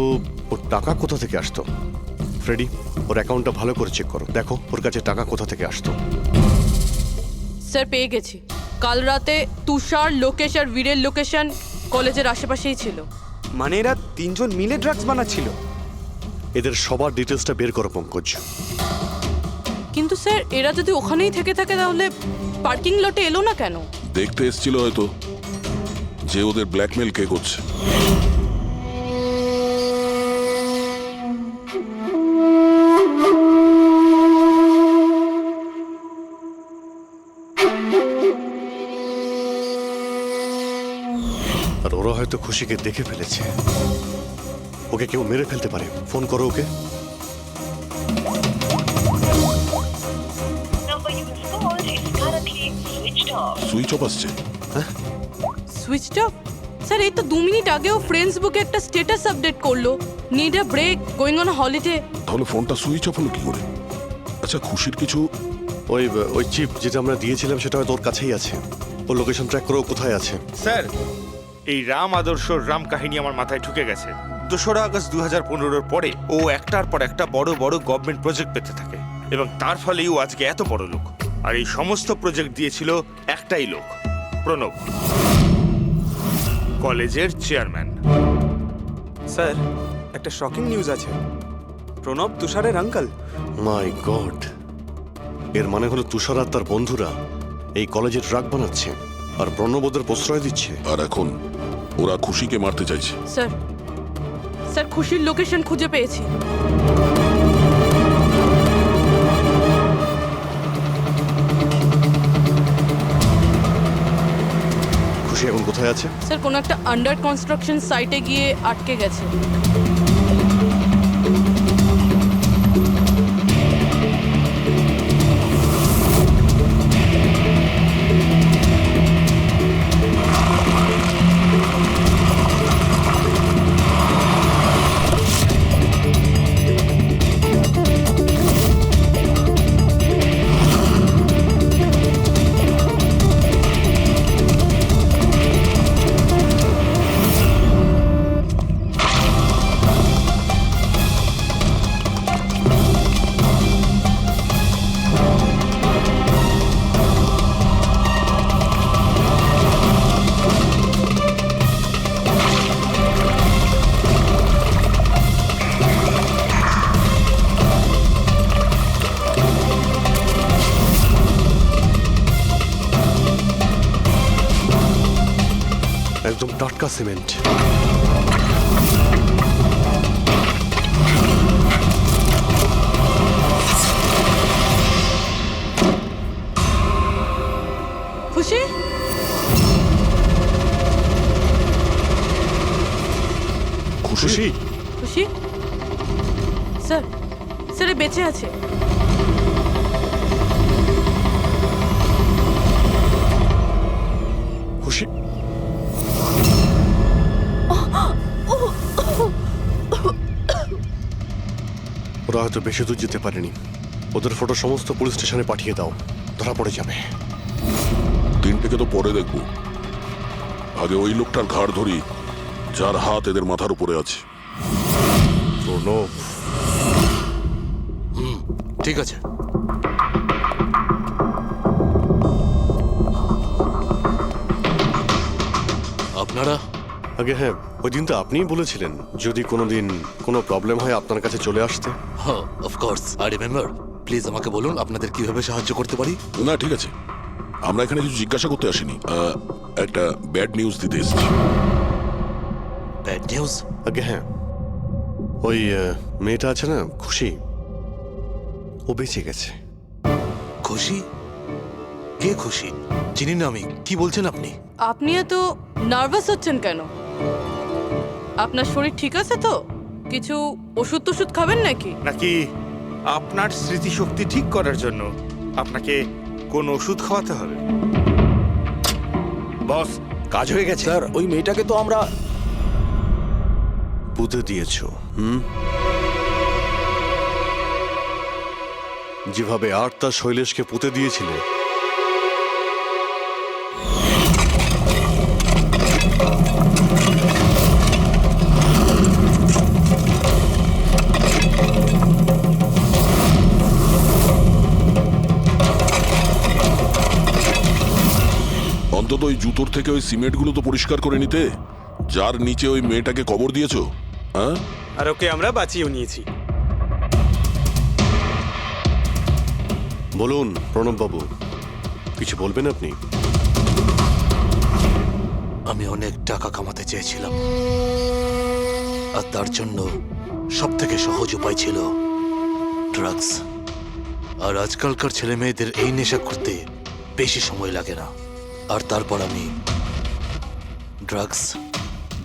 ওর টাকা কোথা থেকে আসতো? ফ্রেডি, ওর অ্যাকাউন্টটা ভালো করে চেক করো, দেখো ওর কাছে টাকা কোথা থেকে আসতো। স্যার পেয়ে গেছি, কাল রাতে তুষার, লোকেশ আর বীরের লোকেশন কলেজের আশেপাশেই ছিল। মানে এরা তিনজন মিলে ড্রাগস বানাচ্ছিল? এদের সবার ডিটেলসটা বের করো পঙ্কজ। কিন্তু স্যার এরা যদি ওখানেই থেকে থাকে তাহলে পার্কিং লটে এলো না কেন? দেখতে এসেছিল হয়তো যে ওদের ব্ল্যাকমেল কে করছে। আর ওরা হয়তো খুশিকে দেখে ফেলেছে, ওকে কেউ মেরে ফেলতে পারে। ফোন করো ওকে। সুইচ অফ আসছে। Switched off? স্যার এই তো 2 মিনিট আগেও ফেসবুকে একটা স্ট্যাটাস আপডেট করলো, need a break, going on holiday. তাহলে ফোনটা সুইচ অফ হলো কি করে? আচ্ছা, খুশির কিছু ওই চিপ যেটা আমরা দিয়েছিলাম সেটা হয়তো ওর কাছেই আছে। ও লোকেশন ট্র্যাক করো কোথায় আছে। স্যার, এই রাম আদর্শর রাম কাহিনী আমার মাথায় ঢুকে গেছে। 2রা আগস্ট 2015-র পরে ও একটার পর একটা বড় বড় গভর্নমেন্ট প্রজেক্ট পেতে থাকে, এবং তার ফলেই ও আজকে এত বড় লোক। আর এই সমস্ত প্রজেক্ট দিয়েছিল একটাই লোক, প্রণব, কলেজের চেয়ারম্যান। স্যার একটা শকিং নিউজ আছে, প্রণব তুষারের আঙ্কেল। মাই গড, এর মানে হলো তুষার আর তার বন্ধুরা এই কলেজে ড্রাগ বানাচ্ছে আর প্রণবোধের প্রশ্রয় দিচ্ছে। আর এখন ওরা খুশিকে মারতে চাইছে। স্যার স্যার খুশির লোকেশন খুঁজে পেয়েছি। খুশি এখন কোথায় আছে? স্যার কোনো একটা আন্ডার কনস্ট্রাকশন সাইটে গিয়ে আটকে গেছে। একদম টাটকা সিমেন্ট। খুশি খুশি? খুশি স্যার স্যার এ বেঁচে আছে। খুশি ওরা হয়তো বেশি দূর যেতে পারেনি। ওদের ফটো সমস্ত পুলিশ স্টেশনে পাঠিয়ে দাও, ধরা পড়ে যাবে। তিনটেকে তো পরে দেখবো, আগে ওই লোকটার ঘাড় ধরি যার হাত এদের মাথার উপরে আছে। প্রণব, ঠিক আছে। আপনারা আগে হ্যাঁ, ওই দিন তো আপনিই বলেছিলেন যদি কোনোদিন কোনো প্রবলেম হয় আপনার কাছে চলে আসতে। হ্যাঁ, অফকোর্স আই রিমেম্বার। প্লিজ আমাকে বলুন আপনাদের কিভাবে সাহায্য করতে পারি। না ঠিক আছে, আমরা এখানে কিছু জিজ্ঞাসা করতে আসিনি, একটা ব্যাড নিউজ দিতে এসেছি। Bad news? আগে হ্যাঁ, ওই মেয়েটা আছে না খুশি, ও বেঁচে গেছে। খুশি? কে খুশি? চিনি না আমি। কি বলছেন আপনি? আপনি এত নার্ভাস হচ্ছেন কেন? আপনার শরীর ঠিক আছে তো? কিছু ওষুধ টষুধ খাবেন নাকি? নাকি আপনার স্মৃতিশক্তি ঠিক করার জন্য আপনাকে কোন ওষুধ খাওয়াতে হবে? বস, কাজ হয়ে গেছে। স্যার ওই মেয়েটাকে তো আমরা পুঁতে দিয়েছ। যেভাবে আর্তা শৈলেশকে পুঁতে দিয়েছিলে, অন্তত ওই জুতোর থেকে ওই সিমেন্টগুলো তো পরিষ্কার করে নিতে, যার নিচে ওই মেয়েটাকে কবর দিয়েছো। হ্যাঁ, আর ওকে আমরা বাঁচিয়েও নিয়েছি। বলুন প্রণব বাবু, কিছু বলবেন আপনি? আমি অনেক টাকা কামাতে চেয়েছিলাম, আর তার জন্য সব থেকে সহজ উপায় ছিল ড্রাগস। আর আজকালকার ছেলে মেয়েদের এই নেশা করতে বেশি সময় লাগে না। আর তারপর আমি ড্রাগস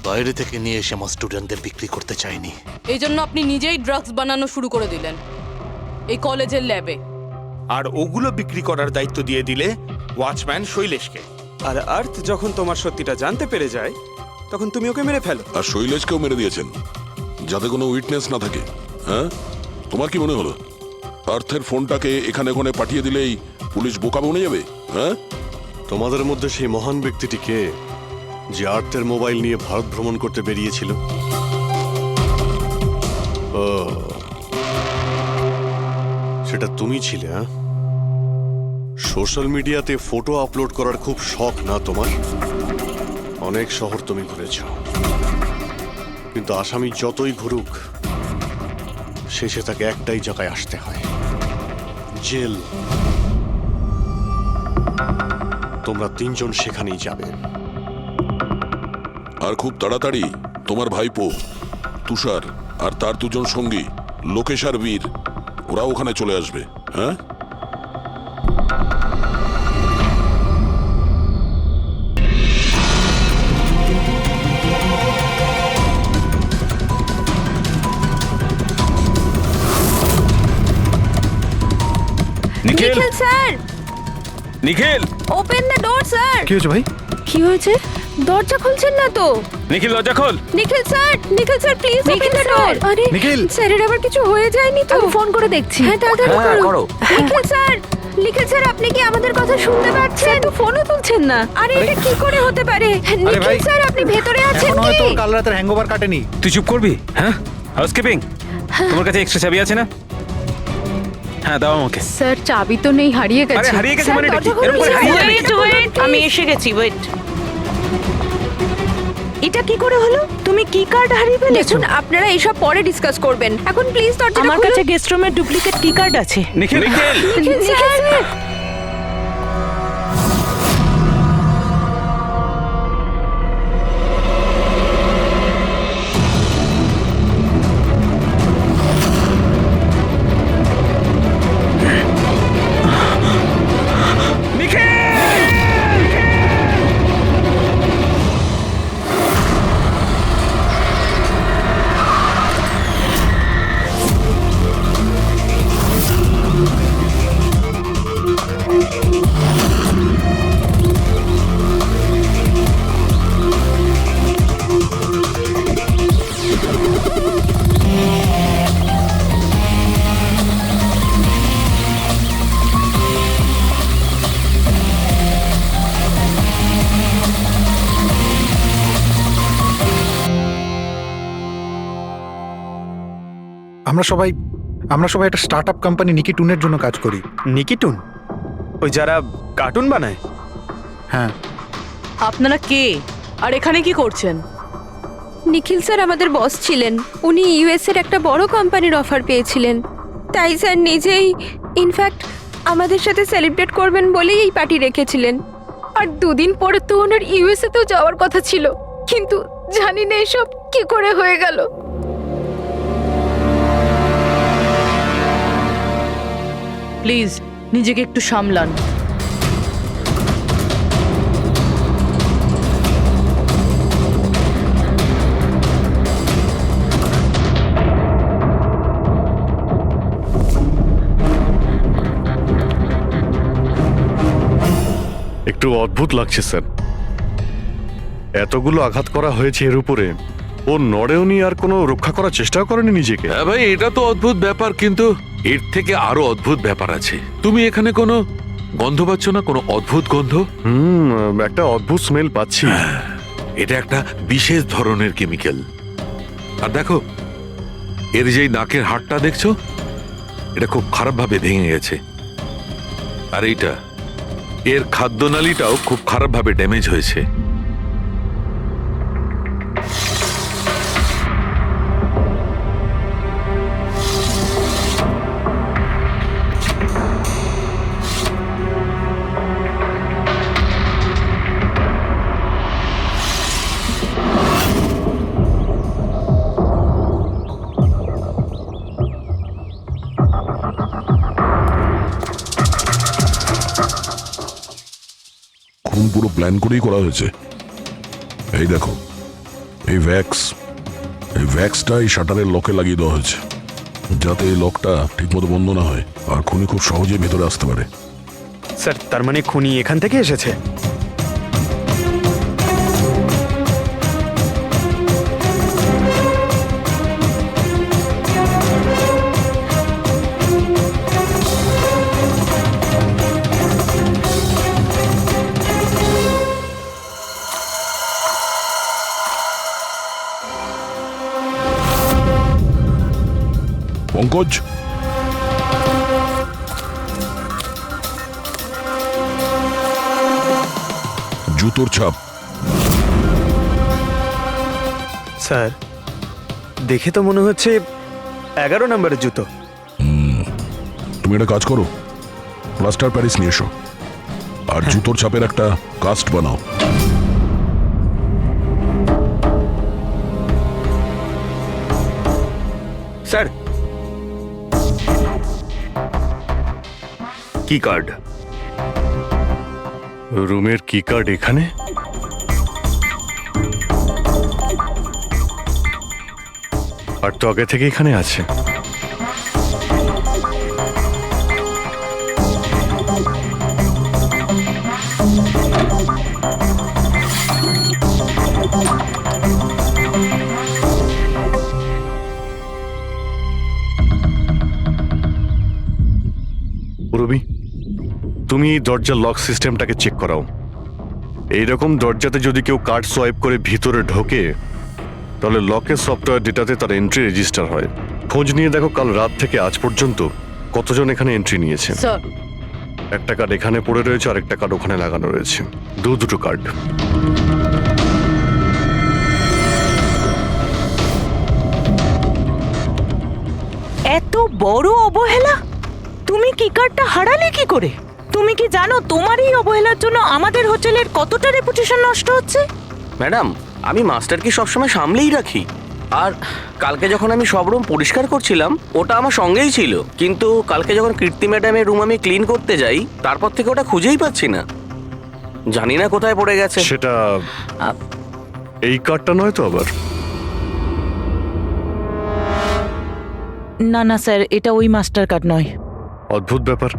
বাইরে থেকে নিয়ে এসে আমার স্টুডেন্টদের বিক্রি করতে চাইনি। এই জন্য আপনি নিজেই ড্রাগস বানানো শুরু করে দিলেন এই কলেজের ল্যাবে। আর ওগুলো বিক্রি করার দায়িত্ব দিয়ে দিলে ওয়াচম্যান শৈলেশকে। আর আর্থ যখন তোমার সত্যিটা জানতে পেরে যায়, তখন তুমি ওকে মেরে ফেলো। আর শৈলেশকেও মেরে দিয়েছেন যাতে কোনো উইটনেস না থাকে। হ্যাঁ, তোমার কি মনে হলো আর্থের ফোনটাকে এখানে ওখানে পাঠিয়ে দিলেই পুলিশ বোকা বনে যাবে? হ্যাঁ, তোমাদের মধ্যে সেই মহান ব্যক্তিটি কে যে আর্থের মোবাইল নিয়ে ভারত ভ্রমণ করতে বেরিয়েছিল? ও, সেটা তুমি ছিলে? হ্যাঁ, সোশ্যাল মিডিয়াতে ফটো আপলোড করার খুব শখ না তোমার? অনেক শহর তুমি ঘুরেছ, কিন্তু আসামি যতই ঘুরুক শেষে তাকে একটাই জায়গায় আসতে হয়, জেল। তোমরা তিনজন সেখানেই যাবে। আর খুব তাড়াতাড়ি তোমার ভাইপো তুষার আর তার দুজন সঙ্গী লোকেশ আর বীর ওরা ওখানে চলে আসবে। হ্যাঁ, Nikhil Nikhil sir, Nikhil open the door sir. কি হয়েছে ভাই? কি হয়েছে? দরজা খুলছেন না তো? নিখিল দরজা খোল। Nikhil sir please open the door. আরে নিখিল! স্যারের আবার কিছু হয়ে যায়নি তো? আমি ফোন করে দেখছি। হ্যাঁ তাড়াতাড়ি করো। নিখিল স্যার আপনি কি আমাদের কথা শুনতে পাচ্ছেন? তো ফোনও তুলছেন না। আরে এটা কি করে হতে পারে? নিখিল স্যার আপনি ভেতরে আছেন কি? হয়তো কাল রাতের হ্যাংওভার কাটেনি। তুই চুপ করবি? হ্যাঁ, হাউসকিপিং, তোমার কাছে এক্সট্রা চাবি আছে না? হ্যাঁ দাও আমাকে। স্যার চাবি তো নেই, হারিয়ে আরে গেছে। হারিয়ে গেছে মানে এটা কি? এরকম করে হারিয়ে যাবে নাকি? আমি এসে গেছি, ওয়েট। এটা কি করে হলো? তুমি কি কার্ড হারিয়ে ফেলেছো? দেখুন আপনারা এইসব পরে ডিসকাস করবেন। এখন প্লিজ দরজাটা খুলুন। আমার কাছে গেস্ট রুমের ডুপ্লিকেট কি কার্ড আছে। নিখিল নিখিল স্যার আমরা সবাই একটা স্টার্টআপ কোম্পানি নিকিটুনের জন্য কাজ করি। নিকিটুন? ওই যারা কার্টুন বানায়? হ্যাঁ। আপনারা কে আর এখানে কি করছেন? নিখিল স্যার আমাদের বস ছিলেন। উনি ইউএস এর একটা বড় কোম্পানির অফার পেয়েছিলেন, তাই স্যার নিজেই ইনফ্যাক্ট আমাদের সাথে সেলিব্রেট করবেন বলেই এই পার্টি রেখেছিলেন। আর দুদিন পরে তো ওনার ইউএসএ তেও যাওয়ার কথা ছিল, কিন্তু জানি না এসব কি করে হয়ে গেল। প্লিজ নিজেকে একটু সামলান। একটু অদ্ভুত লাগছে স্যার, এতগুলো আঘাত করা হয়েছে এর উপরে, ও নড়েওনি আর কোনো রক্ষা করার চেষ্টাও করেনি নিজেকে। হ্যাঁ ভাই, এটা তো অদ্ভুত ব্যাপার, কিন্তু এর থেকে আরো অদ্ভুত ব্যাপার আছে। তুমি এখানে কোনো গন্ধ পাচ্ছ না? কোনো অদ্ভুত গন্ধ? একটা অদ্ভুত স্মেল পাচ্ছি। এটা একটা বিশেষ ধরনের কেমিক্যাল। আর দেখো, এর যেই নাকের হাড়টা দেখছো, এটা খুব খারাপভাবে ভেঙে গেছে। আর এইটা, এর খাদ্যনালীটাও খুব খারাপভাবে ড্যামেজ হয়েছে। খুন পুরো প্ল্যান করেই করা হয়েছে। এই দেখো, এই ভ্যাক্সটা এই শাটারের লকে লাগিয়ে দেওয়া হয়েছে, যাতে এই লকটা ঠিকমতো বন্ধ না হয় আর খুনি খুব সহজেই ভেতরে আসতে পারে। স্যার তার মানে খুনি এখান থেকে এসেছে? পঙ্কজ, জুতোর ছাপ। স্যার দেখে তো মনে হচ্ছে 11 নম্বরের জুতো। তুমি একটা কাজ করো, প্লাস্টার প্যারিস নিয়ে এসো। আর জুতোর ছাপের একটা কাস্ট বানাও। স্যার, কি কার্ড? রুমের কি কার্ড এখানে? আর তো আগে থেকে এখানে আছে। রবি, তুমি এই দরজার লক সিস্টেমটাকে চেক করাও। এইরকম দরজাতে যদি কেউ কার্ড সোয়াইপ করে ভিতরে ঢোকে তাহলে লকের সফটওয়্যার ডেটাতে তার এন্ট্রি রেজিস্টার হয়। খোঁজ নিয়ে দেখো কাল রাত থেকে আজ পর্যন্ত কতজন এখানে এন্ট্রি নিয়েছে। স্যার, একটা কার্ড এখানে পড়ে রয়েছে আর একটা কার্ড ওখানে লাগানো রয়েছে, দুটো কার্ড। এত বড় অবহেলা! তুমি কি কার্ডটা হারালে কি করে? তুমি কি জানো তোমার এই অবহেলার জন্য আমাদের হোটেলের কতটা রেপুটেশন নষ্ট হচ্ছে? ম্যাডাম, আমি মাস্টারকে সবসময় সামলেই রাখি। আর কালকে যখন আমি সব রুম পরিষ্কার করছিলাম ওটা আমার সঙ্গেই ছিল, কিন্তু কালকে যখন কীর্তি ম্যাডামের রুম আমি ক্লিন করতে যাই তারপর থেকে ওটা খুঁজেই পাচ্ছি না, জানি না কোথায় পড়ে গেছে। সেটা এই কার্ডটা নয় তো আবার? না না স্যার, এটা ওই মাস্টার কার্ড নয়। অদ্ভুত ব্যাপার,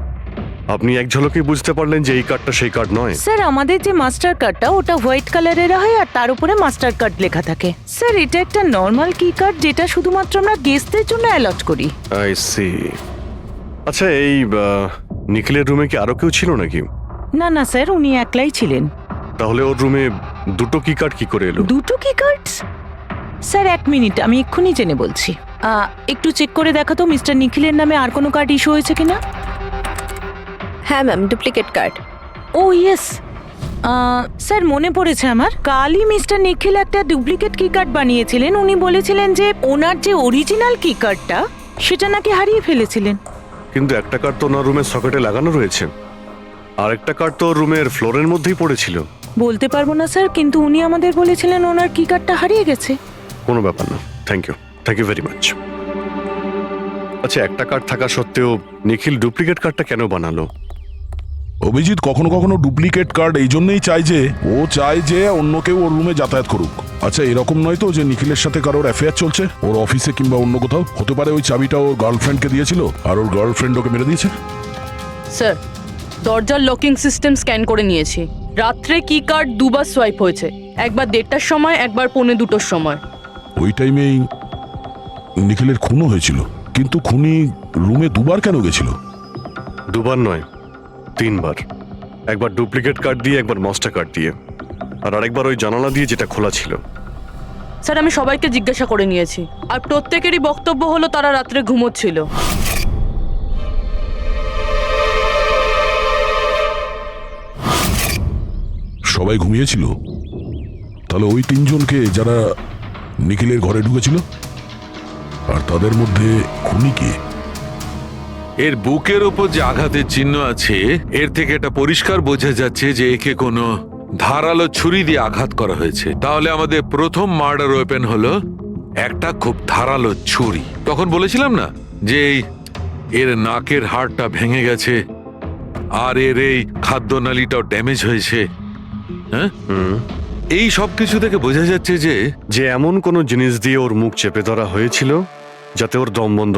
আপনি এক ঝলকেই বুঝতে পারলেন যে এই কার্ডটা সেই কার্ড নয়? স্যার, আমাদের যে মাস্টার কার্ডটা ওটা হোয়াইট কালারের হয় আর তার উপরে মাস্টার কার্ড লেখা থাকে। স্যার, এটা একটা নর্মাল কি কার্ড যেটা শুধুমাত্র আমরা গেস্টদের জন্য অ্যালট করি। I see. আচ্ছা, এই নিখিলের রুমে কি আরো কেউ ছিল নাকি? না না স্যার, উনি একলাই ছিলেন। তাহলে ওর রুমে দুটো কি কার্ড কি করে এলো? দুটো কি কার্ড? স্যার, 1 মিনিট, আমি এক্ষুনি জেনে বলছি। একটু চেক করে দেখো তো মিস্টার নিখিলের নামে আর কোনো কার্ড ইস্যু হয়েছে কিনা। হ্যাঁ ম্যাম, ডুপ্লিকেট কার্ড। ও ইয়েস, স্যার মনে পড়েছে আমার। কালই মিস্টার নিখিল একটা ডুপ্লিকেট কি কার্ড বানিয়েছিলেন। উনি বলেছিলেন যে ওনার যে অরিজিনাল কি কার্ডটা সেটা নাকি হারিয়ে ফেলেছিলেন। কিন্তু একটা কার্ড তো ওনার রুমের সকেটে লাগানো রয়েছে, আর একটা কার্ড তো রুমের ফ্লোরের মধ্যেই পড়েছিল। বলতে পারবো না স্যার, কিন্তু উনি আমাদের বলেছিলেন ওনার কি কার্ডটা হারিয়ে গেছে। কোনো ব্যাপার না, থ্যাংক ইউ ভেরি মাচ। আচ্ছা, একটা কার্ড থাকা সত্ত্বেও নিখিল ডুপ্লিকেট কার্ডটা কেন বানালো? অভিজিৎ কখনো কখনো ডুপ্লিকেট কার্ড এই জন্যই চায় যে ও চায় যে অন্য কেউ ওর রুমে যাতায়াত করুক। আচ্ছা, এরকম নয় তো যে নিখিলের সাথে কারোর অ্যাফেয়ার চলছে ওর অফিসে কিংবা অন্য কোথাও? হতে পারে ওই চাবিটা ওর গার্লফ্রেন্ডকে দিয়েছিল আর ওর গার্লফ্রেন্ড ওকে মেরে দিয়েছে। স্যার, দরজার লকিং সিস্টেম স্ক্যান করে নিয়েছি। রাত্রে কি কার্ড দুবার সোয়াইপ হয়েছে, একবার 1:30টার সময়, একবার 1:45টার সময়। ওই টাইমেই নিখিলের খুনও হয়েছিল, কিন্তু খুনি রুমে দুবার কেন গেছিল? দুবার নয়, 3 বার। একবার ডুপ্লিকেট কার্ড দিয়ে, একবার মাস্টার কার্ড দিয়ে, আর আরেকবার ওই জানালা দিয়ে যেটা খোলা ছিল। স্যার, আমি সবাইকে জিজ্ঞাসা করে নিয়েছি, আর প্রত্যেকেরই বক্তব্য হলো তারা রাত্রে ঘুমোচ্ছিল। সবাই ঘুমিয়েছিল? তাহলে ওই 3 জনকে যারা নিখিলের ঘরে ঢুকেছিল, আর তাদের মধ্যে খুনি কে? এর বুকের ওপর যে আঘাতের চিহ্ন আছে এর থেকে এটা পরিষ্কার বোঝা যাচ্ছে যে একে কোনো ধারালো ছুরি দিয়ে আঘাত করা হয়েছে। তাহলে আমাদের প্রথম মার্ডার ওয়েপেন হলো একটা খুব ধারালো ছুরি। তখন বলেছিলাম না যে এর নাকের হাড়টা ভেঙে গেছে আর এর এই খাদ্যনালীটাও ড্যামেজ হয়েছে। হ্যাঁ, এই সব কিছু থেকে বোঝা যাচ্ছে যে এমন কোনো জিনিস দিয়ে ওর মুখ চেপে ধরা হয়েছিল যাতে ওর দম বন্ধ